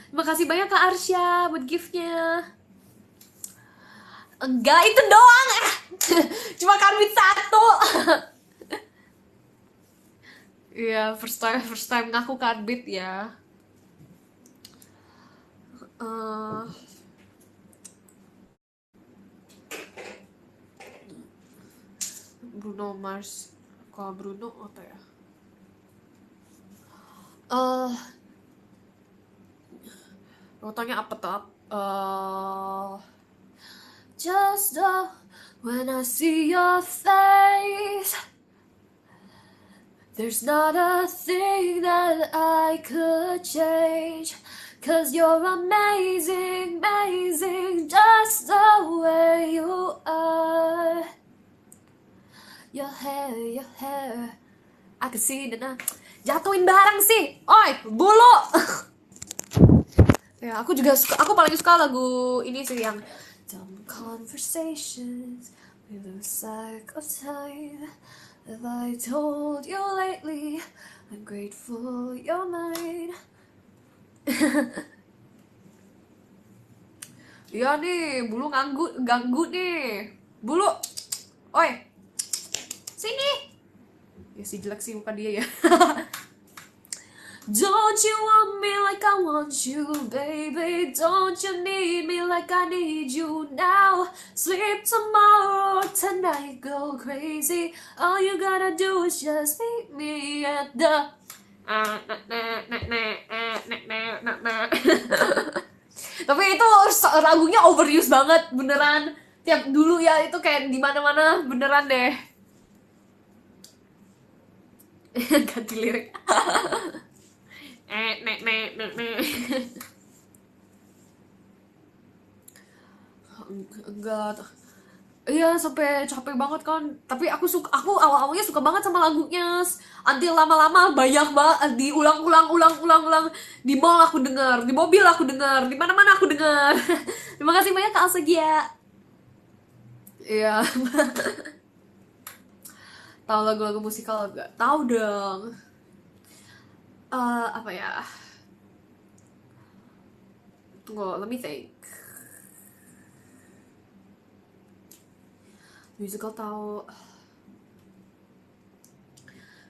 [SPEAKER 1] Terima kasih banyak Kak Arsya buat giftnya. Enggak, itu doang. Cuma karbit 1. Iya, first time ngaku karbit ya. Bruno Mars. Kalau Bruno apa ya? Tanya apa tuh? Just when I see your face, there's not a thing that I could change. 'Cause you're amazing, just the way you are. Your hair, I can see it now. Jatuhin barang sih, oi, bulu. Ya, aku paling suka lagu ini sih yang Dumb conversations, we lose sight of time. Have I told you lately, I'm grateful you're mine. Iya nih, bulu ganggu nih. Bulu, oi, sini. Ya si jelek sih muka dia ya. Don't you want me like I want you, baby? Don't you need me like I need you now? Sleep tomorrow, tonight go crazy. All you gotta do is just meet me at the Tapi itu lagunya overuse banget, beneran. Tiap dulu ya itu kayak di mana-mana, beneran deh. Ganti lirik. Enggak. Iya, sampai capek banget kan. Tapi aku awal-awalnya suka banget sama lagunya. Until lama-lama banyak banget diulang. Di mall aku dengar, di mobil aku dengar, di mana-mana aku dengar. Terima kasih banyak Kak Alsegia. Iya. Tahu lagu-lagu musikal enggak? Tahu dong. Apa ya? Tunggu, let me think. Musical tahu.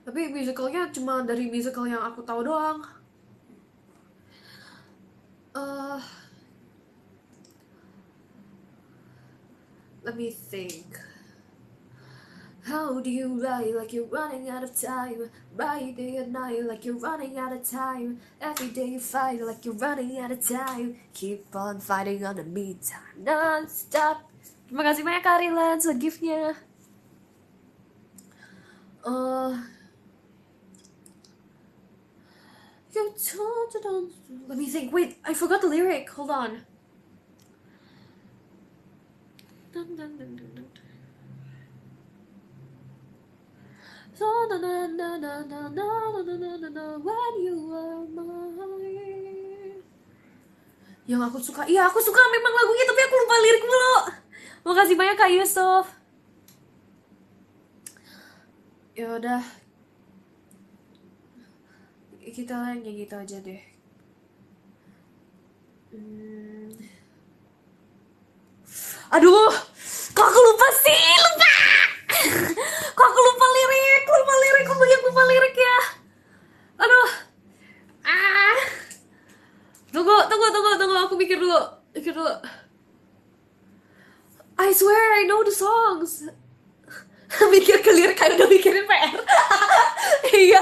[SPEAKER 1] Tapi musicalnya cuma dari musical yang aku tahu doang. Let me think. How do you lie like you're running out of time? Bright day and night like you're running out of time. Every day you fight like you're running out of time. Keep on fighting on the meantime, non-stop. Terima kasih banyak Kak Rilan buat gift-nya. Let me think. Wait, I forgot the lyric. Hold on. When you are mine. Yang aku suka, iya aku suka memang lagunya tapi aku lupa lirik mulu. Makasih banyak Kak Yusuf. Ya udah, kita nyanyi gitu aja deh. Aduh, kok aku lupa sih, lupa. Kok aku lupa lirik, kok banyak lupa lirik ya. Aduh. Tunggu, aku mikir dulu. I swear I know the songs. Mikir ke lirik kayak udah mikirin PR. Iya.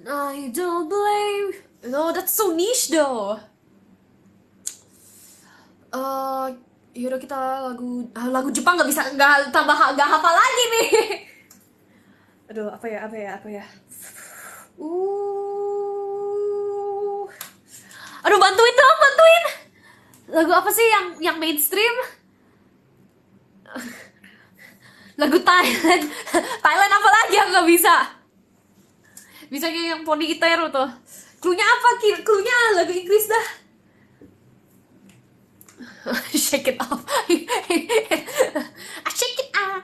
[SPEAKER 1] I don't blame. No, that's so niche though. Yaudah kita lagu Jepang nggak hafal lagi nih. Aduh, apa ya? Aduh, bantuin dong. Lagu apa sih yang mainstream? Lagu Thailand. Thailand apa lagi yang nggak bisa? Bisanya yang Pony Itero tuh. Cluenya apa? Cluenya lagu Inggris dah. Shake it off. Shake it off.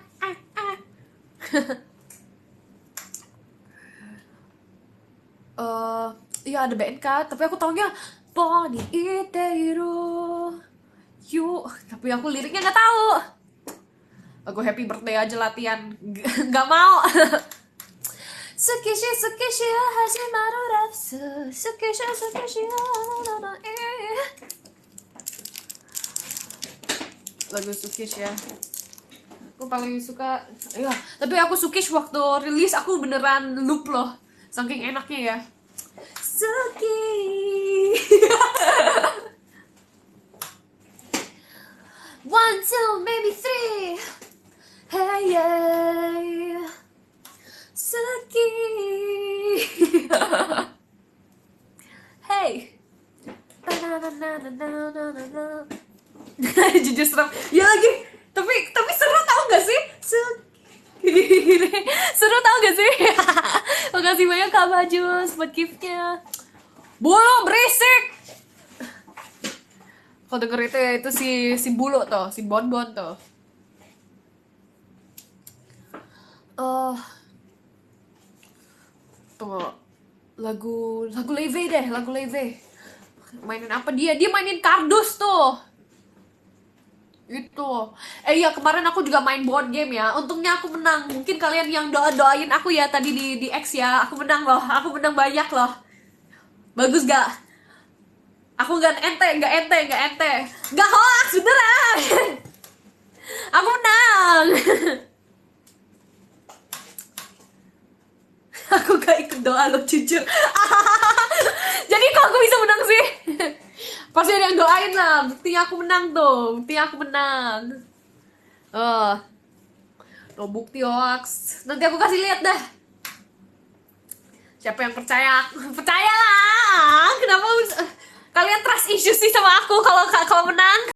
[SPEAKER 1] Iya ada BNK, tapi aku taunya Pony Itero. Yuk, tapi aku liriknya nggak tahu. Lagu Happy Birthday aja latihan, nggak mau. Sukishi hajimaru rapsu. Sukishi lagu Sukish ya. Aku paling suka. Ya, tapi aku Sukish waktu rilis aku beneran loop loh. Saking enaknya ya. Suki. One, two, maybe three. Hey, yeah. Suki. Hey. Jujur serem. Ya lagi. Tapi seru tau gak sih? Seru tau gak sih? Makasih banyak Kak Bajus buat giftnya. Bulu berisik. Kalau denger itu si Bulu tuh, si Bonbon tuh. Tuh lagu Leve deh, lagu Leve. Mainin apa dia? Dia mainin kardus tuh. Itu. Iya kemarin aku juga main board game ya. Untungnya aku menang. Mungkin kalian yang doain aku ya tadi di X ya. Aku menang loh. Aku menang banyak loh. Bagus gak? Aku gak ente. Gak hoax beneran. Aku menang. Aku gak ikut doa lo jujur. Jadi kok aku bisa menang sih? Pasti ada yang doain lah. Buktinya aku menang tuh. No bukti hoax. Nanti aku kasih lihat dah. Siapa yang percaya? Percayalah. Kenapa kalian trust issues sih sama aku kalau menang?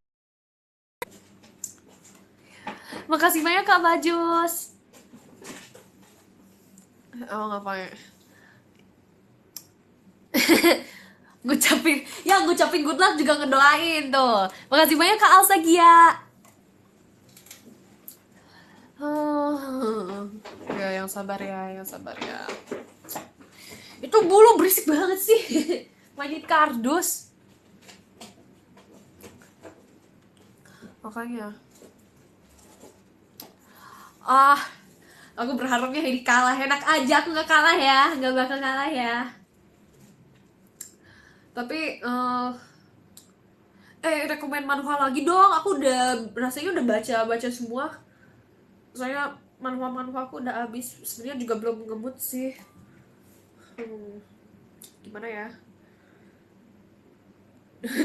[SPEAKER 1] Makasih banyak Kak Bajus. Ngapain? ngucapin good luck juga ngedoain tuh. Makasih banyak Kak Alsa Gia. Ya yang sabar ya. Itu Bulu berisik banget sih. Mainin kardus. Makanya. Aku berharapnya ini kalah. Enak aja aku gak kalah ya. Gak bakal kalah ya. Tapi rekomen manhwa lagi dong. Aku udah rasanya udah baca semua. Saya manhwa aku udah habis. Sebenarnya juga belum ngemut sih. Gimana ya?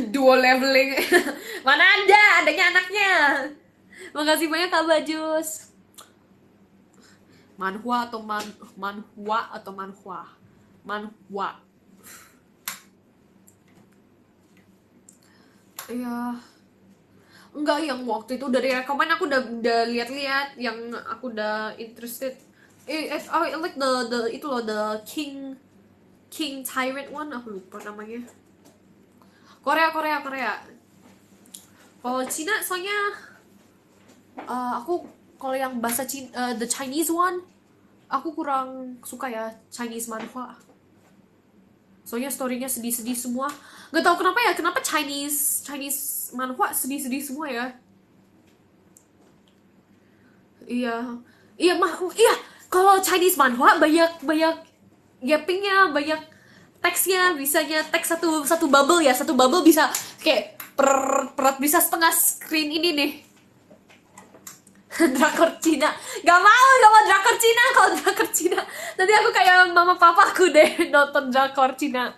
[SPEAKER 1] Duo leveling. Mana ada? Adanya anaknya. Makasih banyak Kak Bajus. Manhwa atau manhwa? Manhwa. Iya. Enggak, yang waktu itu dari rekomen aku udah lihat-lihat, yang aku udah interested. I like the itu loh, the King Tyrant one, aku lupa namanya. Korea. Kalau Cina soalnya aku kalau yang bahasa Cina, the Chinese one, aku kurang suka ya Chinese manhwa. Soalnya storynya sedih-sedih semua. Gak tau kenapa ya, kenapa Chinese manhwa sedih-sedih semua ya. Iya. Iya, kalau Chinese manhwa banyak gappingnya, banyak teksnya, bisanya teks satu bubble ya, satu bubble bisa kayak per bisa setengah screen ini nih. Drakor Cina, gak mau drakor Cina. Kalau drakor Cina nanti aku kayak mama papaku deh nonton drakor Cina.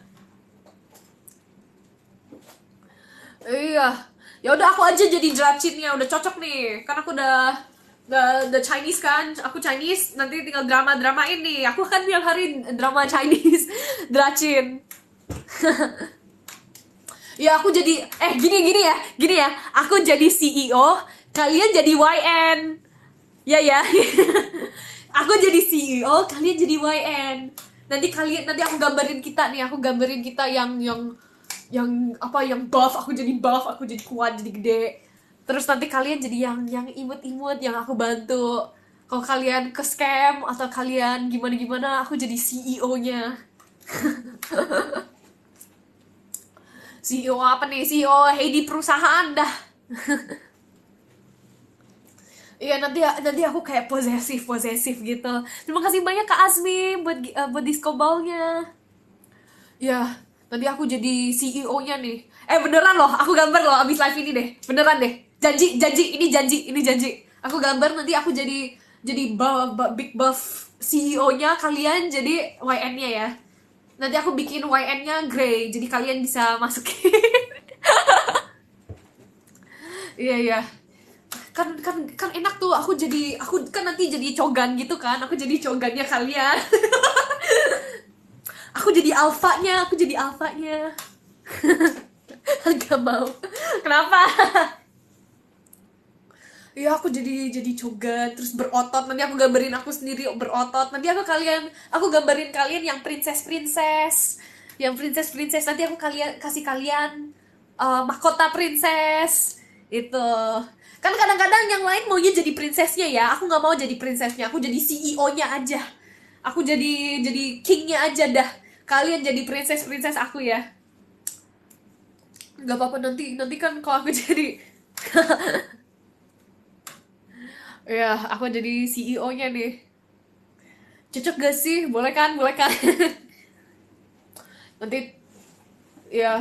[SPEAKER 1] Iya, ya udah aku aja jadi dracinnya, udah cocok nih, kan aku udah the Chinese kan, aku Chinese, nanti tinggal drama ini, aku kan tiap hari drama Chinese. Dracin. Ya aku jadi gini ya, aku jadi CEO, kalian jadi YN. Ya. Aku jadi CEO, kalian jadi YN. Nanti aku gambarin kita yang apa, yang buff, aku jadi kuat, jadi gede. Terus nanti kalian jadi yang imut-imut, yang aku bantu. Kalau kalian ke scam atau kalian gimana, aku jadi CEO-nya. CEO apa nih? CEO Heidi perusahaan dah. Iya, nanti aku kayak posesif gitu. Terima kasih banyak Kak Azmi buat disco ball-nya. Ya, nanti aku jadi CEO-nya nih. Beneran loh, aku gambar loh abis live ini deh. Beneran deh. Janji, ini janji. Aku gambar nanti aku jadi big buff CEO-nya, kalian jadi YN-nya ya. Nanti aku bikin YN-nya grey, jadi kalian bisa masukin. Iya. Kan enak tuh, aku kan nanti jadi cogan gitu kan. Aku jadi cogannya kalian. Aku jadi alfanya. Gak mau. Kenapa? Iya, aku jadi cogan terus berotot. Nanti aku gambarin aku sendiri berotot. Nanti aku gambarin kalian yang princess. Yang princess nanti aku kasih kalian mahkota princess. Itu. Kan kadang-kadang yang lain maunya jadi princessnya ya. Aku nggak mau jadi princessnya. Aku jadi CEO-nya aja. Aku jadi king-nya aja dah. Kalian jadi princess aku ya. Gak apa-apa, nanti kan kalau aku jadi ya, aku jadi CEO-nya nih. Cocok gak sih? Boleh kan? Nanti ya,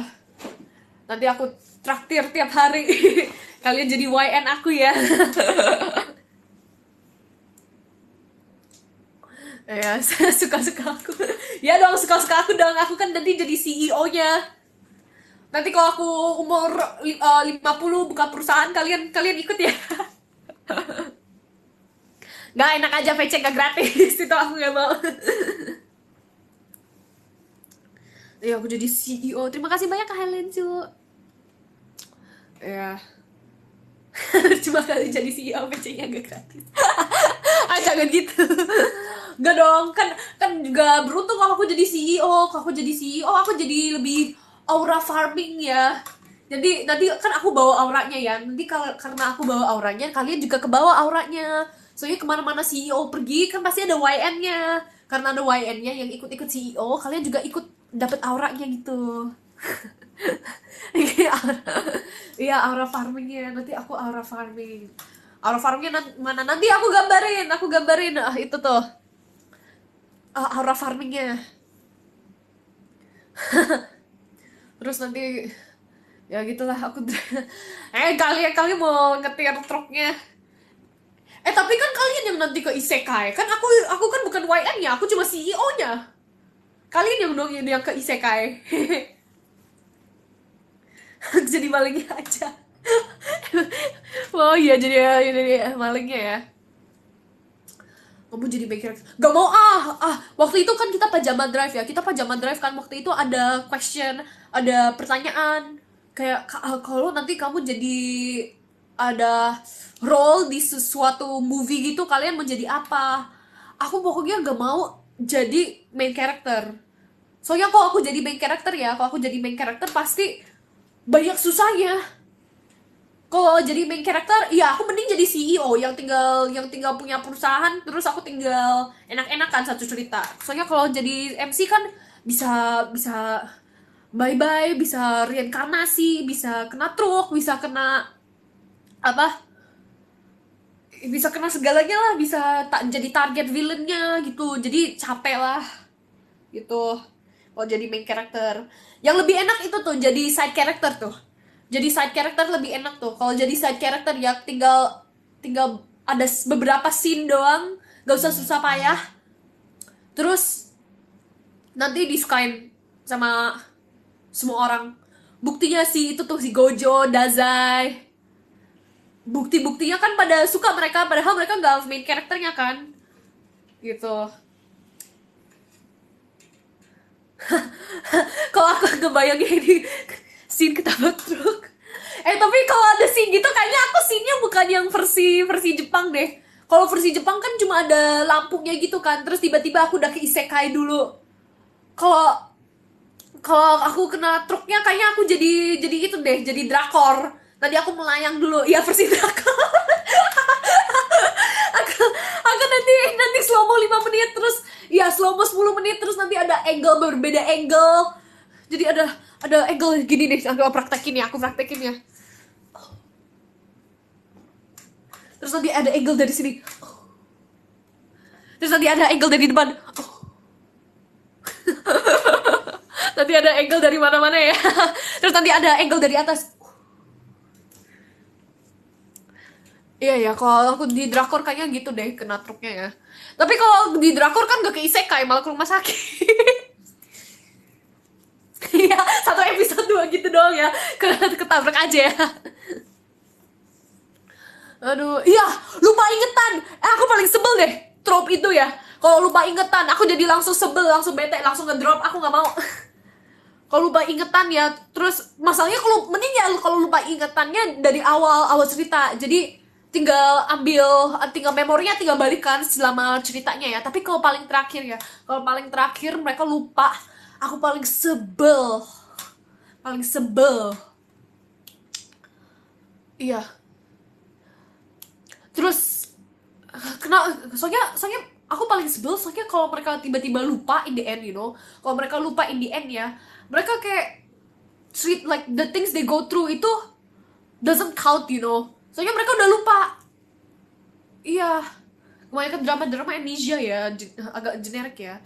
[SPEAKER 1] nanti aku traktir tiap hari. Kalian jadi YN aku ya. Ya, suka-suka aku. Ya dong, suka-suka aku dong. Aku kan nanti jadi CEO-nya. Nanti kalau aku umur 50 buka perusahaan, kalian ikut ya. Gak enak aja, VC gak gratis. Itu aku gak mau. Ya, aku jadi CEO. Terima kasih banyak Kak Helen cu. Ya. Cuma kali jadi CEO, VC-nya gak gratis. Jangan gitu. Gak dong, kan juga beruntung kalau aku jadi CEO. Kalau aku jadi CEO, aku jadi lebih aura farming ya. Jadi nanti kan aku bawa auranya ya. Nanti karena aku bawa auranya, kalian juga kebawa auranya. Soalnya kemana-mana CEO pergi kan pasti ada YN-nya. Karena ada YN-nya yang ikut CEO, kalian juga ikut dapet auranya gitu. Iya, aura farmingnya. Nanti aku aura farming. Aura farmingnya mana? Nanti aku gambarin. Itu tuh. Aura farmingnya. terus nanti ya gitulah aku kalian mau ngetir truknya. Tapi kan kalian yang nanti ke isekai kan, aku kan bukan YN nya, aku cuma CEO nya. Kalian yang dong yang ke isekai. Jadi malingnya aja. Oh iya, jadi malingnya ya. Kamu jadi baker, gak mau waktu itu kan kita pajama drive ya, kita pajama drive kan, waktu itu ada question, ada pertanyaan kayak kalau nanti kamu jadi ada role di sesuatu movie gitu, kalian mau jadi apa. Aku pokoknya gak mau jadi main character, soalnya kalau aku jadi main character ya, kalau aku jadi main character pasti banyak susahnya. Kalau jadi main character, ya aku mending jadi CEO yang tinggal punya perusahaan, terus aku tinggal enak-enakan satu cerita. Soalnya kalau jadi MC kan bisa bisa bye-bye, bisa reinkarnasi, bisa kena truk, bisa kena apa? Bisa kena segalanya lah, bisa jadi target villainnya gitu. Jadi capek lah gitu. Kalau jadi main character, yang lebih enak itu tuh jadi side character tuh. Jadi side character lebih enak tuh. Kalau jadi side character ya tinggal ada beberapa scene doang, gak usah susah payah. Terus nanti disukain sama semua orang. Buktinya sih itu tuh si Gojo, Dazai. Bukti-buktinya kan pada suka mereka, padahal mereka gak main karakternya kan. Gitu. Kalau aku ngebayangin ini scene ketabrak truk. Tapi kalau ada scene gitu kayaknya aku scene-nya bukan yang versi Jepang deh. Kalau versi Jepang kan cuma ada lampunya gitu kan, terus tiba-tiba aku udah ke isekai dulu. Kalau kalau aku kena truknya kayaknya aku jadi itu deh, jadi drakor. Tadi aku melayang dulu, ya versi drakor. aku nanti slow mo 5 menit, terus ya slow mo 10 menit, terus nanti ada angle berbeda angle. Jadi ada angle gini nih, aku praktekin ya. Terus nanti ada angle dari sini. Terus nanti ada angle dari depan. Nanti ada angle dari mana-mana ya. Terus nanti ada angle dari atas. Iya ya, kalau aku di drakor kayaknya gitu deh kena truknya ya. Tapi kalau di drakor kan gak ke isekai, malah ke rumah sakit. Iya, satu episode 2 gitu doang ya. Ketabrak aja ya. Aduh, iya, lupa ingetan. Aku paling sebel deh trope itu ya. Kalau lupa ingetan, aku jadi langsung sebel, langsung bete, langsung ngedrop. Aku nggak mau. Kalau lupa ingetan ya, terus masalahnya kalau mending ya kalau lupa ingetannya dari awal cerita. Jadi tinggal memorinya tinggal balikan selama ceritanya ya. Tapi kalau paling terakhir mereka lupa, aku paling sebel. Iya. Terus soalnya aku paling sebel soalnya kalau mereka tiba-tiba lupa in the end, you know. Kalau mereka lupa in the end ya, mereka kayak treat like the things they go through itu doesn't count, you know. Soalnya mereka udah lupa. Iya, kebanyakan drama amnesia ya, agak generik ya.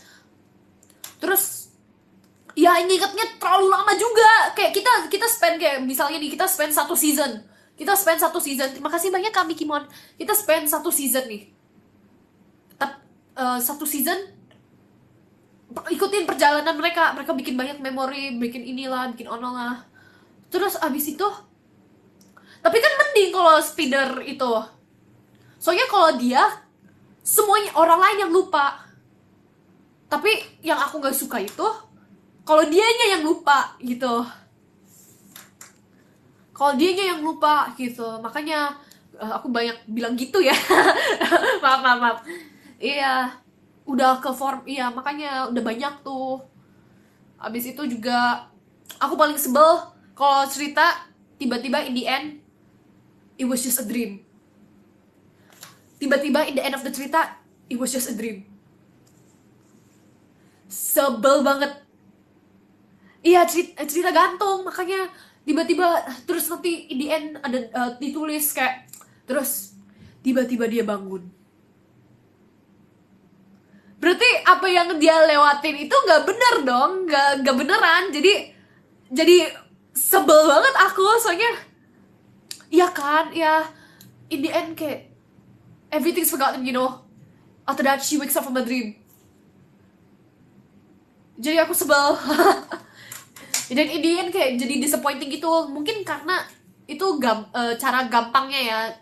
[SPEAKER 1] Terus ya ingetnya terlalu lama juga. Kayak kita spend kayak misalnya nih, kita spend satu season. Terima kasih banyak Kak Mikimon. Kita spend satu season nih. Satu season ikutin perjalanan mereka bikin banyak memori, bikin inilah, bikin ono lah. Terus abis itu, tapi kan mending kalau speeder itu. Soalnya kalau dia semuanya orang lain yang lupa. Tapi yang aku nggak suka itu kalau dianya yang lupa gitu. Makanya aku banyak bilang gitu ya. maaf. Iya, udah ke form, iya makanya udah banyak tuh. Abis itu juga aku paling sebel kalau cerita tiba-tiba in the end it was just a dream. Tiba-tiba in the end of the cerita it was just a dream. Sebel banget. Iya, cerita gantung, makanya tiba-tiba terus nanti in the end ada ditulis kayak terus tiba-tiba dia bangun. Berarti apa yang dia lewatin itu nggak bener dong, nggak beneran. Jadi Jadi sebel banget aku, soalnya ya kan, ya in the end kayak everything's forgotten, you know. After that she wakes up from the dream. Jadi aku sebel. Dan in the end kayak jadi disappointing gitu. Mungkin karena itu cara gampangnya ya.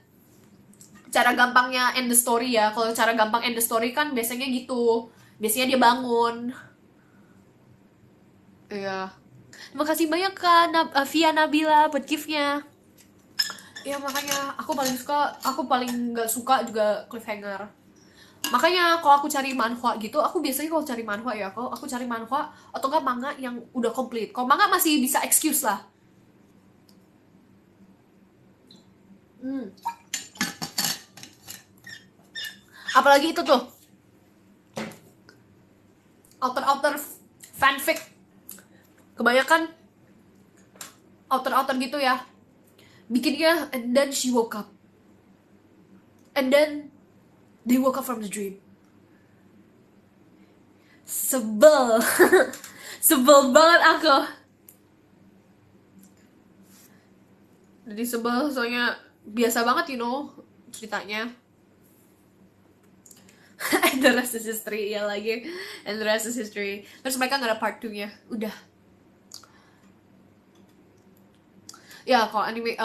[SPEAKER 1] Cara gampangnya end the story ya. Kalau cara gampang end the story kan biasanya gitu. Biasanya dia bangun. Iya. Terima kasih banyak Kak Via Nabila buat gift-nya. Ya makanya aku paling nggak suka juga cliffhanger. Makanya kalau aku cari manhwa gitu, aku biasanya kalau cari manhwa ya, kalau aku cari manhwa atau enggak manga yang udah komplit. Kalau manga masih bisa excuse lah. Apalagi itu tuh, author fanfic. Kebanyakan author gitu ya, bikinnya and then she woke up. And then they woke up from the dream. Sebel. Sebel banget aku. Jadi sebel soalnya biasa banget, you know, ceritanya. And the rest is history, ya lagi. And the rest is history. Terus mereka gak ada part 2-nya. Udah. Ya kalau anime,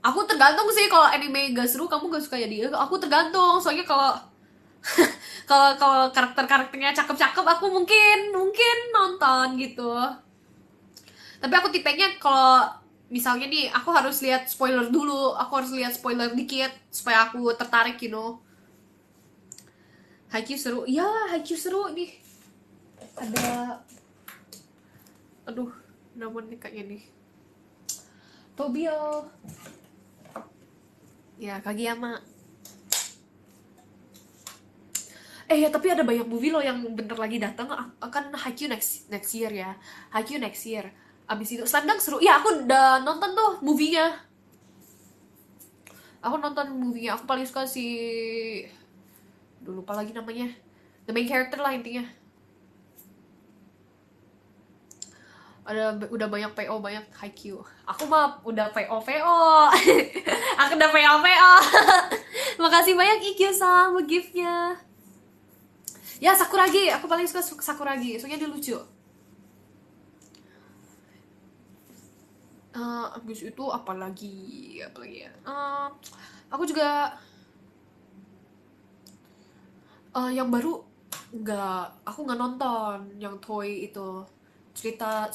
[SPEAKER 1] aku tergantung sih. Kalau anime gak seru, kamu gak suka ya dia. Aku tergantung, soalnya kalau kalau karakternya cakep-cakep, aku mungkin nonton gitu. Tapi aku tipenya kalau misalnya nih, aku harus lihat spoiler dulu. Aku harus lihat spoiler dikit supaya aku tertarik, you know. Haikyuu seru. Ya, Haikyuu seru nih. Ada, aduh, namanya kayaknya nih. Tobio. Ya, Kageyama. Ya tapi ada banyak movie loh yang bener lagi datang. Akan Haikyuu next year ya. Haikyuu next year. Abis itu Slam Dunk seru. Ya aku udah nonton tuh movie-nya. Aku paling suka si, lupa lagi namanya. The main character lah intinya. Udah banyak PO, banyak Haikyuu. Aku mah udah PO. Aku udah PO. Makasih banyak Ikkyu sama gift-nya. Ya Sakuragi, aku paling suka Sakuragi, soalnya dia lucu. Abis itu apalagi ya. Aku juga yang baru aku nggak nonton yang Toy itu. Cerita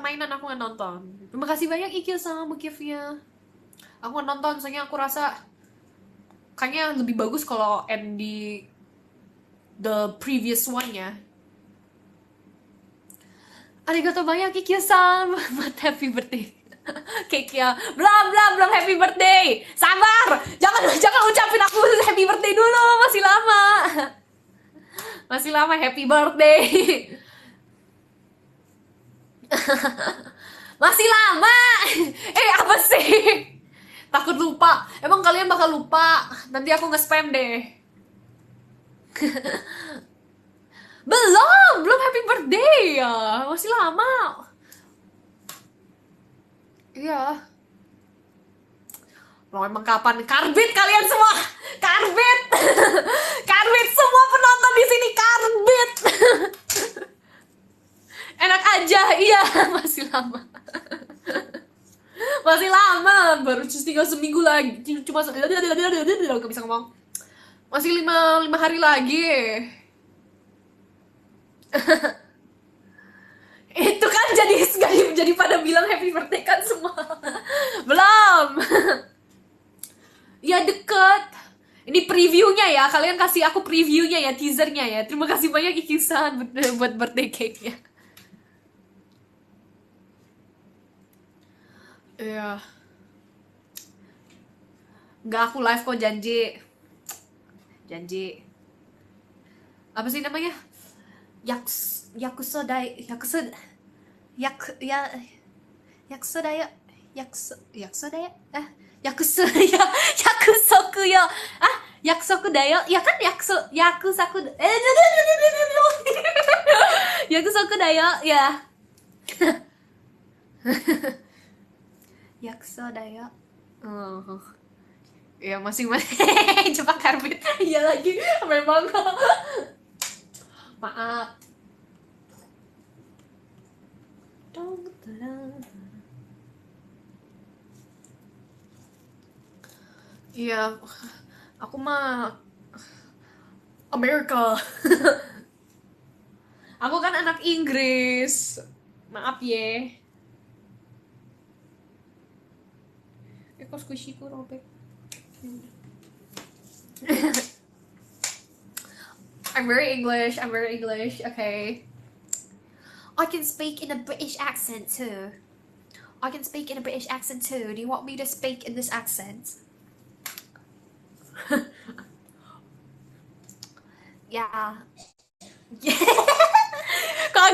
[SPEAKER 1] mainan aku nggak nonton. Terima kasih banyak Ikkyu sama gift-nya. Aku nggak nonton, soalnya aku rasa kayaknya lebih bagus kalau end di the previous one-nya. Arigato banyak Ikkyu-san buat happy birthday. Cake-nya. Belum happy birthday. Sabar. Jangan ucapin aku happy birthday dulu, masih lama. Masih lama happy birthday. Masih lama. Apa sih? Takut lupa. Emang kalian bakal lupa? Nanti aku nge-spam deh. Belum happy birthday ya. Masih lama. Iya. Lo emang kapan? Karbit kalian semua. Karbit. Karbit semua penonton di sini karbit. Enak aja. Iya, masih lama. Masih lama, baru tinggal seminggu lagi. Cuma gak bisa ngomong. Masih 5 hari lagi. Itu kan jadi pada bilang happy birthday kan semua. Belum. Ya deket. Ini previewnya ya, kalian kasih aku previewnya ya, teasernya ya. Terima kasih banyak Ikkyu-san buat birthday cake-nya. Iya. Nggak, aku live kok, janji. Apa sih namanya? Yakusoda yo. Yakusoku yo. Yakusoku da yo. Ya kan yakusoku. Yakusoku da yo. Ya. Yakso daya. Oh. Ya masing-masing. Jepang karbit. Iya lagi. Memang. Maaf. Iya, aku mah Amerika. Aku kan anak Inggris. Maaf ya. Kok squishy ku robek. I'm very English. I'm very English. Okay. I can speak in a British accent too. I can speak in a British accent too. Do you want me to speak in this accent? Yeah. Kok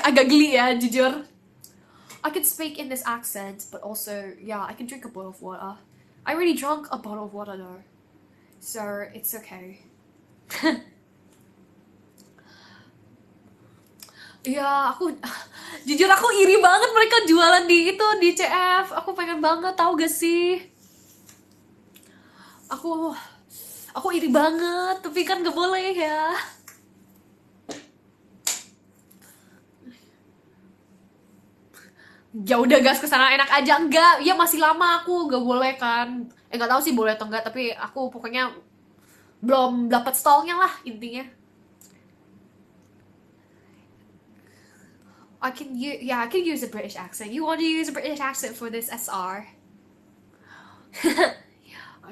[SPEAKER 1] agak geli ya, jujur. I can speak in this accent, but also, yeah, I can drink a bottle of water. I already drank a bottle of water though. So, it's okay. Ya, jujur aku iri banget mereka jualan di itu di CF. Aku pengen banget, tahu gak sih? Aku iri banget, tapi kan gak boleh ya. Ya udah gas kesana enak aja, enggak? Ya masih lama aku gak boleh kan? Nggak tahu sih boleh atau enggak, tapi aku pokoknya belum dapat stallnya lah intinya. I can use a British accent. You want to use a British accent for this SR?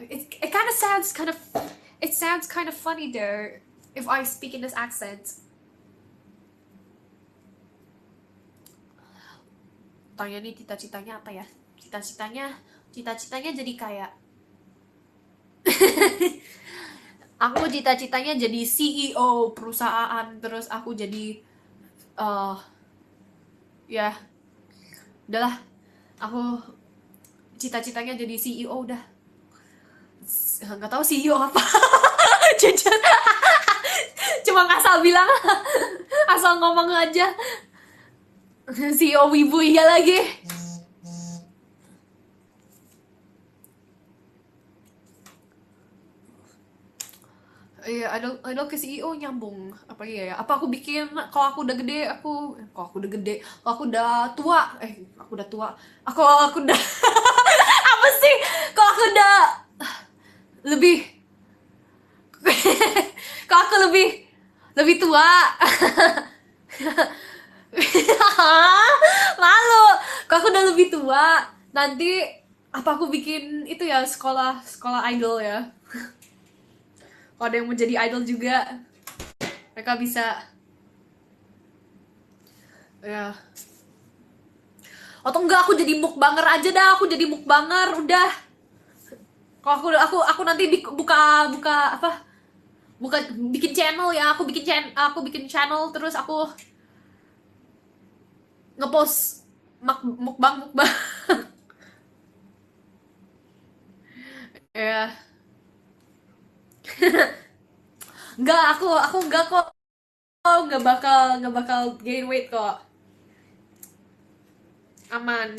[SPEAKER 1] It kind of sounds kind of funny though if I speak in this accent. Tanya nih cita-citanya apa ya? Cita-citanya jadi kayak aku cita-citanya jadi CEO perusahaan, terus aku jadi ya udahlah, aku cita-citanya jadi CEO udah. Nggak tahu CEO apa. Jujur. Cuma ngasal bilang, asal ngomong aja. CEO wibu iya lagi. Iya, ada ke CEO nyambung. Apa iya ya? Apa aku bikin kalau aku udah gede, kalau aku udah tua, aku udah tua. Aku udah apa sih? Kalau aku udah lebih kalau aku lebih tua. Malu. Kalau aku udah lebih tua, nanti apa aku bikin itu ya sekolah idol ya. Kalau ada yang mau jadi idol juga, mereka bisa ya. Atau enggak aku jadi mukbanger aja dah, aku jadi mukbanger udah. Kalau aku nanti buka apa? Bikin channel ya, aku bikin channel terus aku ngepost mukbang. Ya. Enggak, aku enggak kok. Nggak bakal gain weight kok. Aman.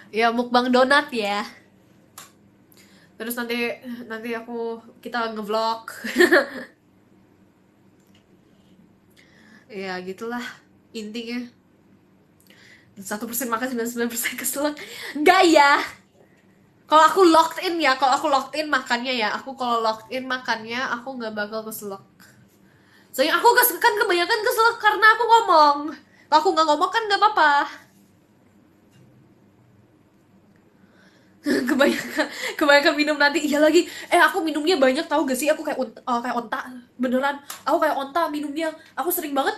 [SPEAKER 1] Ya mukbang donat ya. Terus nanti kita ngevlog. Ya gitulah intinya. 1% makan 99% keselak. Enggak ya. Kalau aku locked in makannya ya. Kalau locked in makannya aku nggak bakal keselak. Soalnya aku kan kebanyakan keselak karena aku ngomong. Kalau aku nggak ngomong kan nggak apa-apa. kebanyakan minum nanti iya lagi. Aku minumnya banyak tahu gak sih? Aku kayak onta beneran. Aku kayak onta minumnya. Aku sering banget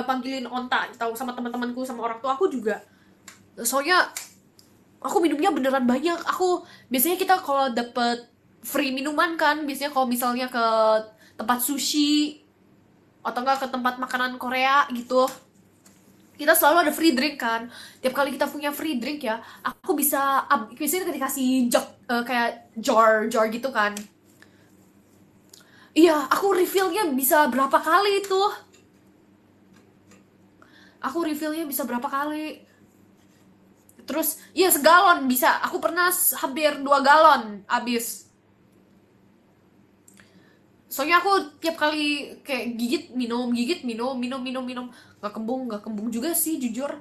[SPEAKER 1] panggilin onta tahu sama teman-temanku sama orang tua aku juga. Soalnya aku minumnya beneran banyak. Aku biasanya kita kalau dapet free minuman kan, biasanya kalau misalnya ke tempat sushi atau enggak ke tempat makanan Korea gitu, kita selalu ada free drink kan. Tiap kali kita punya free drink ya, aku bisa biasanya dikasih jog kayak jar gitu kan. Iya, aku refillnya bisa berapa kali itu. Aku refillnya bisa berapa kali. Terus, iya segalon bisa. Aku pernah hampir 2 galon habis. Soalnya aku tiap kali kayak gigit minum, minum. Gak kembung juga sih jujur.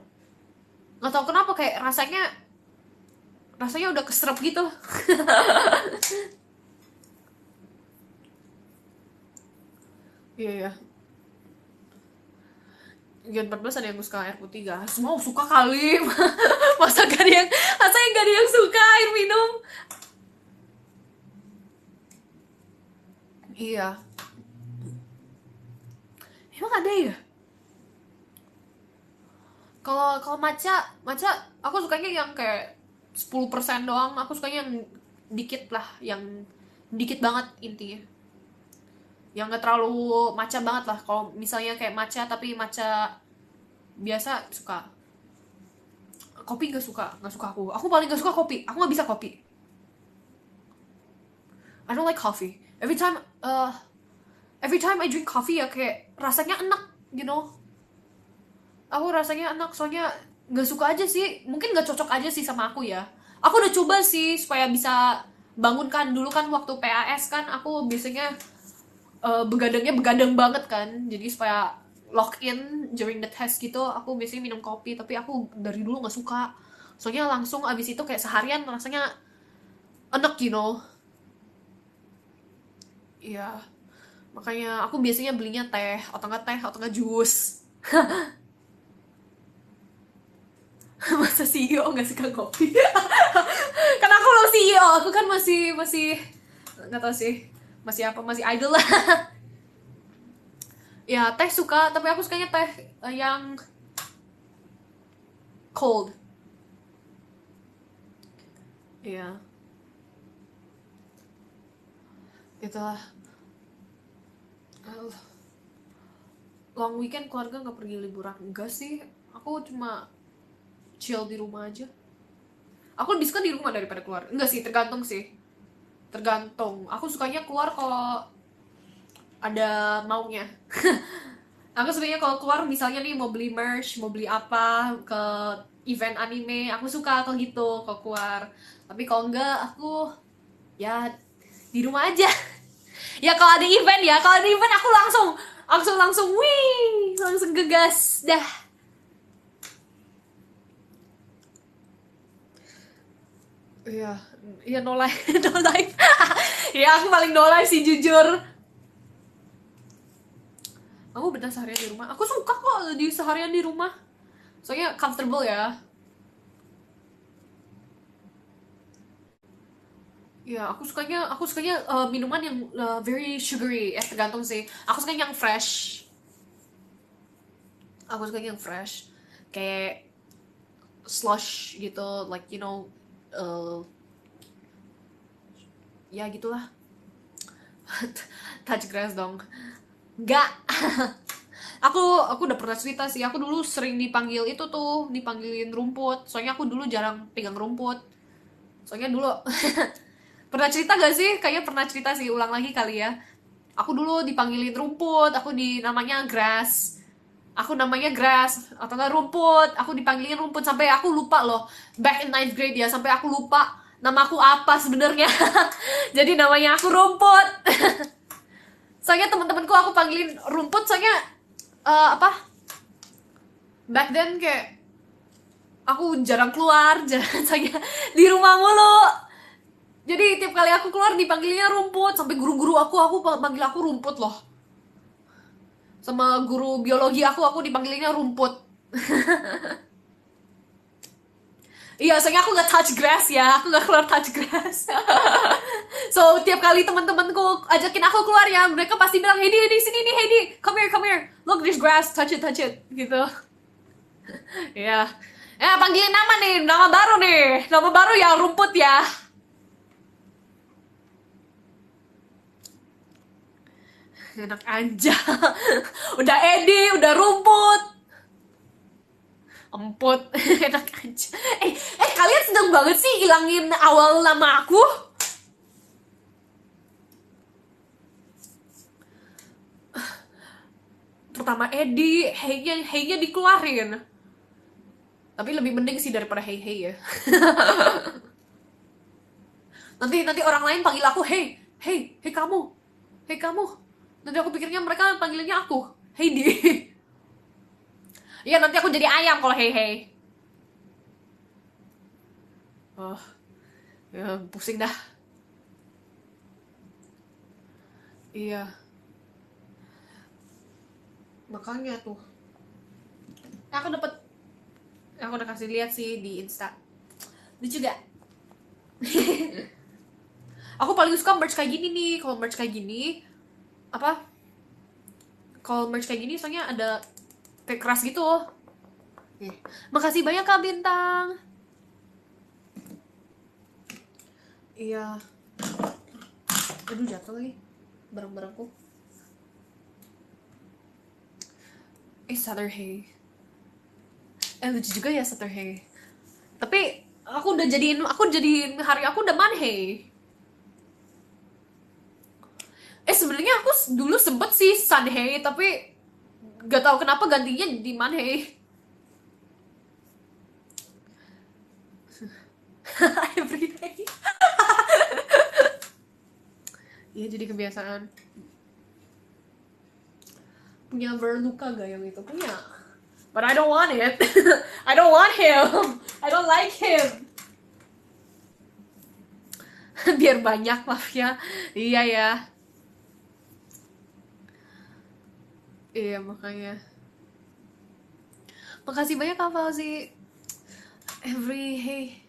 [SPEAKER 1] Gak tau kenapa kayak rasanya udah keserap gitu. Iya ya. Gen 14 ada yang suka air putih gak? Semua suka kali. Masa yang gak ada yang suka air minum? Iya. Emang ada ya? Kalau matcha aku sukanya yang kayak 10% doang. Aku sukanya yang dikit lah, yang dikit banget intinya. Yang gak terlalu matcha banget lah. Kalau misalnya kayak matcha tapi matcha biasa suka. Kopi gak suka aku. Aku paling gak suka kopi. Aku gak bisa kopi. I don't like coffee. Every time I drink coffee ya kayak rasanya enak, you know. Aku rasanya enak soalnya nggak suka aja sih. Mungkin nggak cocok aja sih sama aku ya. Aku udah coba sih supaya bisa bangunkan dulu kan waktu PAS kan aku biasanya begadangnya begadang banget kan. Jadi supaya lock in during the test gitu aku biasanya minum kopi tapi aku dari dulu nggak suka. Soalnya langsung abis itu kayak seharian rasanya enak, you know. Iya. Makanya aku biasanya belinya teh atau enggak jus. Masa CEO nggak suka kopi? Kan aku loh CEO, aku kan masih nggak tahu sih, masih idol lah. Ya teh suka, tapi aku sukanya teh yang cold. Iya, itulah. Uh, Long weekend keluarga nggak pergi liburan enggak sih? Aku cuma chill di rumah aja. Aku lebih suka di rumah daripada keluar. Enggak sih, tergantung sih. Tergantung. Aku sukanya keluar kalau ada maunya. Aku sebenarnya kalau keluar misalnya nih mau beli merch, mau beli apa ke event anime, aku suka kalau gitu kalau keluar. Tapi kalau enggak aku ya di rumah aja. Ya kalau ada event aku langsung wih, langsung gegas dah. Iya, iya no life, no life. Ya aku paling no life sih jujur. Kamu betah seharian di rumah? Aku suka kok di seharian di rumah. Soalnya comfortable ya. Ya, aku sukanya minuman yang very sugary. Tergantung sih. Aku suka yang fresh. Aku suka yang fresh. Kayak slush gitu, like you know, uh, ya gitulah. Touch grass dong. Enggak. Aku udah pernah cerita sih. Aku dulu sering dipanggilin rumput. Soalnya aku dulu jarang pegang rumput. Soalnya dulu pernah cerita gak sih? Kayaknya pernah cerita sih, ulang lagi kali ya. Aku dulu dipanggilin rumput, namanya grass. Aku namanya grass atau enggak rumput. Aku dipanggilin rumput sampai aku lupa loh. Back in 9th grade ya, sampai aku lupa nama aku apa sebenarnya. Jadi namanya aku rumput. Soalnya teman-temanku aku panggilin rumput soalnya apa? Back then kayak aku jarang keluar, soalnya di rumah mulu. Jadi tiap kali aku keluar dipanggilnya rumput, sampai guru-guru aku panggil aku rumput loh. Sama guru biologi aku dipanggilnya rumput. Iya, soalnya aku nggak touch grass ya, aku nggak keluar touch grass. So tiap kali teman-temanku ajakin aku keluar ya, mereka pasti bilang, Heidi sini nih, Heidi, come here, look this grass, touch it, gitu. Iya, ya panggilin nama baru ya rumput ya. Enak aja. Udah Edi, udah rumput. Emput. Enak aja. Kalian seneng banget sih ilangin awal nama aku. Terutama Edi, hey-nya dikeluarin. Tapi lebih mending sih daripada hey ya. Nanti orang lain panggil aku hey kamu. Nanti aku pikirnya mereka panggilannya aku Heidi. Iya, nanti aku jadi ayam kalau hey. Oh, ya pusing dah. Iya, makanya tuh. Aku dapat, aku udah kasih lihat sih di Insta. Lucu gak? Aku paling suka merch kayak gini nih. Kalau merch kayak gini, apa? Kalau merch kayak gini soalnya ada kayak keras gitu. Makasih banyak Kak Bintang. Iya. Aduh, jatuh lagi barang-barangku. Saturday. Lucu juga ya Saturday. Tapi aku jadiin hari aku udah Monday. Sebenarnya aku dulu sempet sih Sunday, tapi gak tahu kenapa gantinya di Monday. Everyday. Iya, jadi kebiasaan. Punya Verluka gak yang itu? Punya. But I don't want it. I don't want him. I don't like him. Biar banyak maafnya. Iya ya. Iya, makanya. Makasih banyak Kak Fauzi. Every hey.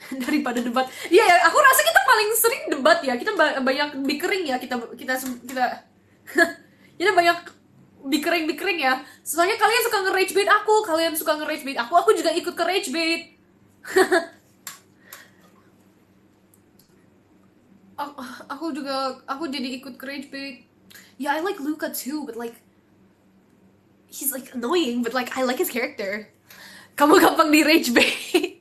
[SPEAKER 1] Daripada debat. Iya ya, aku rasa kita paling sering debat ya. Kita banyak bickering ya, kita kita banyak bickering ya. Soalnya kalian suka nge-rage bait aku juga ikut ke rage bait. aku jadi ikut ke rage bait. Yeah, I like Luca too, but like he's like annoying, but like I like his character. Kamu gampang di rage bait.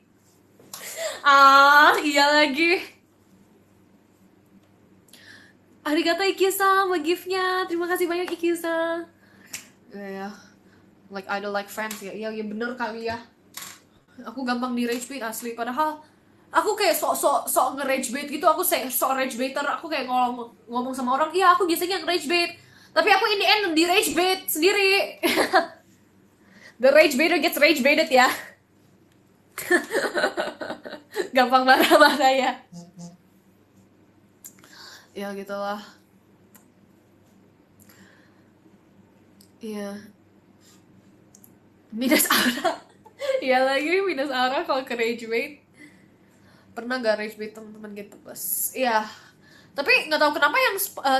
[SPEAKER 1] Iya lagi. Arigato Ikisa sama gift-nya. Terima kasih banyak Ikisa. Ya, like idol like friends ya. Iya, bener kali ya. Aku gampang di rage bait asli. Padahal aku kayak sok nge-rage bait gitu. Aku sok rage baiter. Aku kayak ngomong sama orang, iya aku biasanya nge-rage bait. Tapi aku in the end di rage bait sendiri. The rage baiter gets rage baited ya. Gampang marah-marah ya. Ya gitulah. Iya. Minus aura. Iya lagi minus aura kalau ke rage bait. Pernah gak rage bait teman-teman Get Plus? Iya. Tapi nggak tahu kenapa yang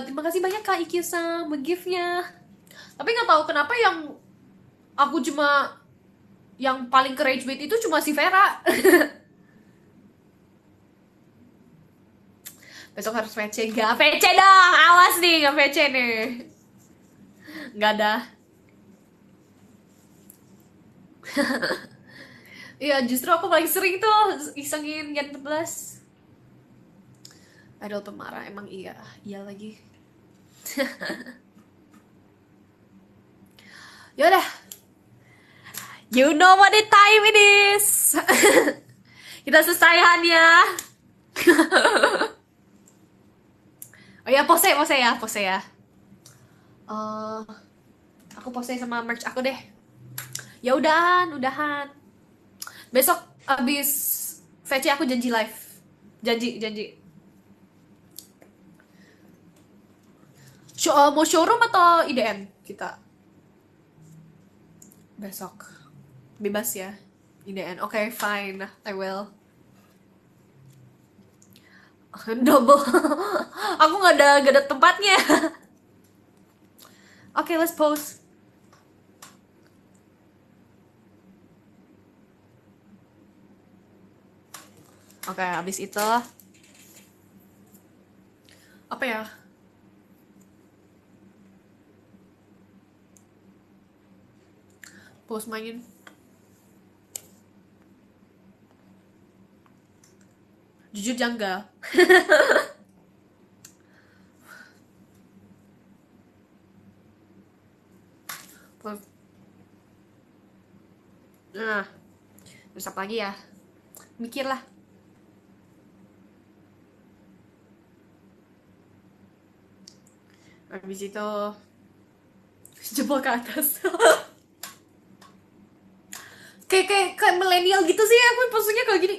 [SPEAKER 1] terima kasih banyak Kak Ikisa gift-nya. Tapi nggak tahu kenapa yang aku cuma yang paling ke rage bait itu cuma si Vera. Besok harus VC. Gak VC dong, awas nih, gak VC nih. Gak ada. Iya, justru aku paling sering tuh isengin Gen 11. Idol pemarah, emang iya. Iya lagi. Yaudah. You know what the time it is. Kita selesaikan ya. Oh ya, pose ya. Aku pose sama merch aku deh. Ya udahan. Besok abis VC aku janji live. Janji. Mau showroom atau IDM kita? Besok. Bebas ya. IDN. Oke, fine. I will. Double. Aku gak ada tempatnya. Oke, let's pause. Oke, abis itu apa ya? Pause main. Jujur janggal. Nah, terus apa lagi ya? Mikir lah. Habis itu jempol ke atas. kayak milenial gitu sih, aku posenya kayak gini.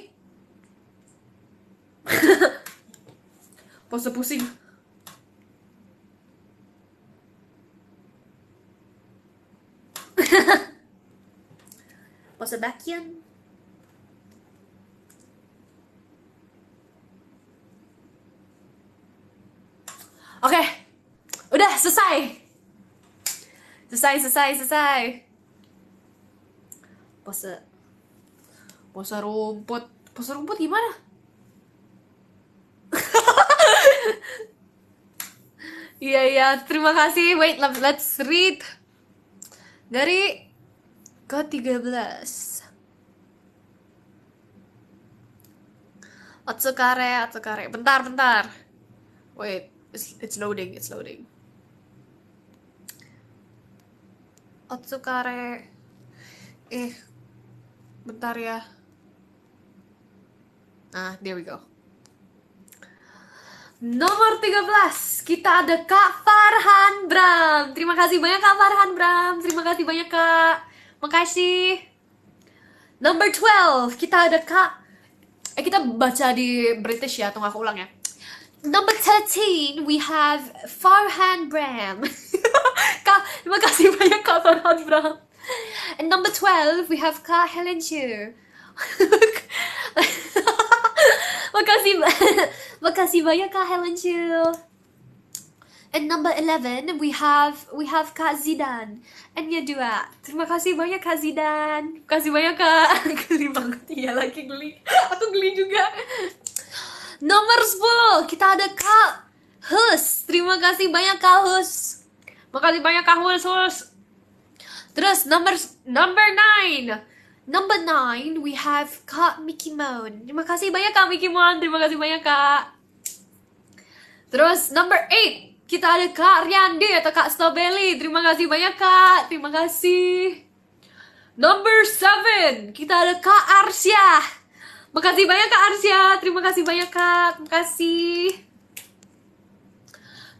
[SPEAKER 1] Pose pusing. Pose bakian. Oke, udah selesai. Selesai. Pose rumput. Pose rumput gimana? Iya, terima kasih. Wait, let's read. Dari ke-13. Otsukare. Bentar. Wait, it's loading. Otsukare. Bentar ya. There we go. Nomor 13, kita ada Kak Farhan Bram. Terima kasih banyak Kak Farhan Bram. Terima kasih banyak Kak. Makasih. Number 12, kita ada Kak. Kita baca di British ya, tunggu aku ulang ya. Number 13, we have Farhan Bram. Kak, terima kasih banyak Kak Farhan Bram. And number 12, we have Kak Helen Chu. Makasih banyak Kak Helen Chu. And number 11, we have Kak Zidan. And Yadua. Terima kasih banyak Kak Zidan. Kasih banyak Kak. Geli banget, iya lagi geli. Aku geli juga. Nomor 10, kita ada Kak Hus. Terima kasih banyak Kak Hus. Makasih banyak Kak Hus. Terus number 9. Number 9, we have Kak Mickey Moon. Terima kasih banyak Kak Mickey Moon. Terima kasih banyak Kak. Terus number 8, kita ada Kak Riandi atau Kak Strawberry. Terima kasih banyak Kak. Terima kasih. Number 7, kita ada Kak Arsya. Makasih banyak Kak Arsya. Terima kasih banyak Kak. Terima kasih.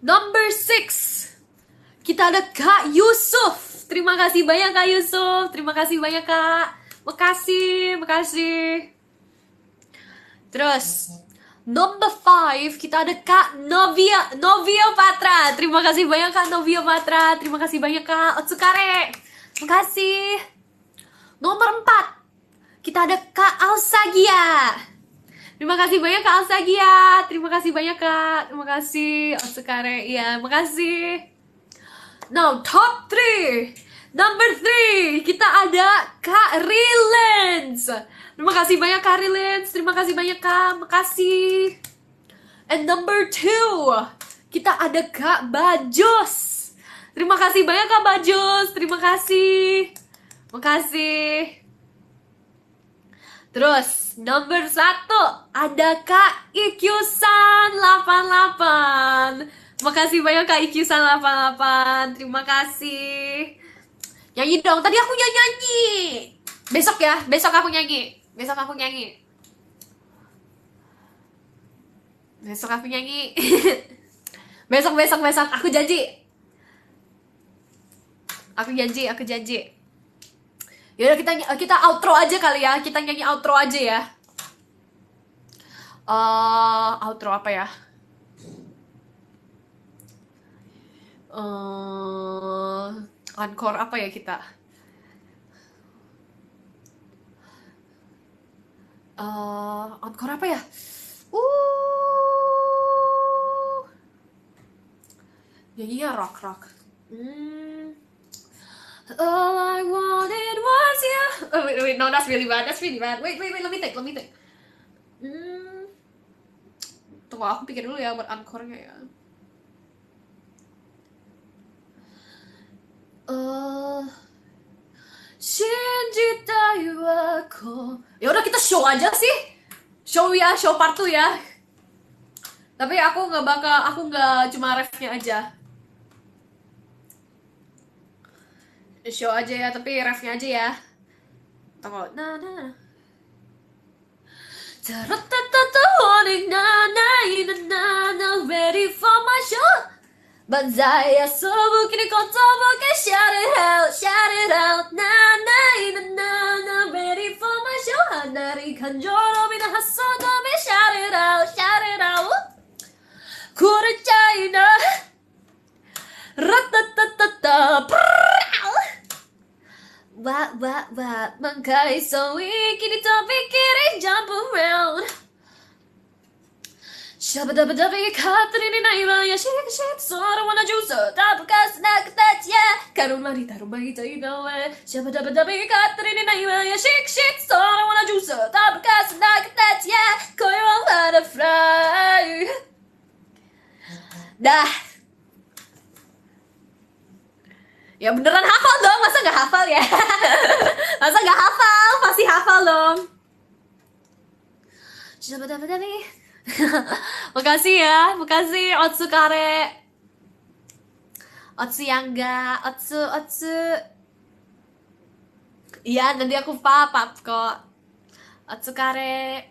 [SPEAKER 1] Number 6, kita ada Kak Yusuf. Terima kasih banyak Kak Yusuf. Terima kasih banyak Kak. Makasih. Terus number 5, kita ada Kak Novia Patra. Terima kasih banyak Kak Novia Patra. Terima kasih banyak Kak Otsukare. Makasih. Nomor 4, kita ada Kak Alsagia. Terima kasih banyak Kak Alsagia. Terima kasih banyak Kak. Terima kasih Otsukare. Iya, makasih. Now top 3. Number 3, kita ada Kak Rilens. Terima kasih banyak Kak Rilens. Terima kasih banyak Kak. Makasih. And number 2, kita ada Kak Bajos. Terima kasih banyak Kak Bajos. Terima kasih. Makasih. Terus number 1, ada Kak Ikyusan 88. Makasih banyak Kak Ikyusan 88. Terima kasih. Nyanyi dong, tadi aku nyanyi. Besok ya, besok aku nyanyi. Besok aku nyanyi. Besok aku janji. Aku janji. Yaudah kita outro aja kali ya. Kita nyanyi outro aja ya. Outro apa ya? Encore apa ya kita? Encore apa ya? Nyanyinya rock. All I wanted was you. Oh, wait, no, that's really bad. Wait, let me think. Tunggu, aku pikir dulu ya buat encore-nya ya. Shinjitai wa ko. Ya udah kita show aja sih. Show ya, show part 2 ya. Tapi aku nggak cuma refnya aja. Show aja ya, tapi refnya aja ya. Tunggu. Nah, nah. Ready for my show. Banzai ya subuh kini kotor pakai shout it out, shout it out. Na na na na na. Ready for my show. Hanari kanjoro mina hasono me shout it out, shout it out. Kuracai na. Ratatatata. Wah, mangkai sowi kini pikirin jump around. Shabba-dabba-dabba, Katrina naiva ya shake, sora wanna juice, tabuka snack that yeah. Karumari tarumari taidawe. Shabba-dabba-dabba, Katrina naiva ya shake, sora wanna juice, tabuka snack that yeah. Koi wa butterfly. Dah. Ya beneran hafal dong, masa nggak hafal ya? Masa nggak hafal? Pasti hafal dong. Makasih ya, makasih Otsukare, Otsuyangga, Otsu. Iya, nanti aku pap kok. Otsukare.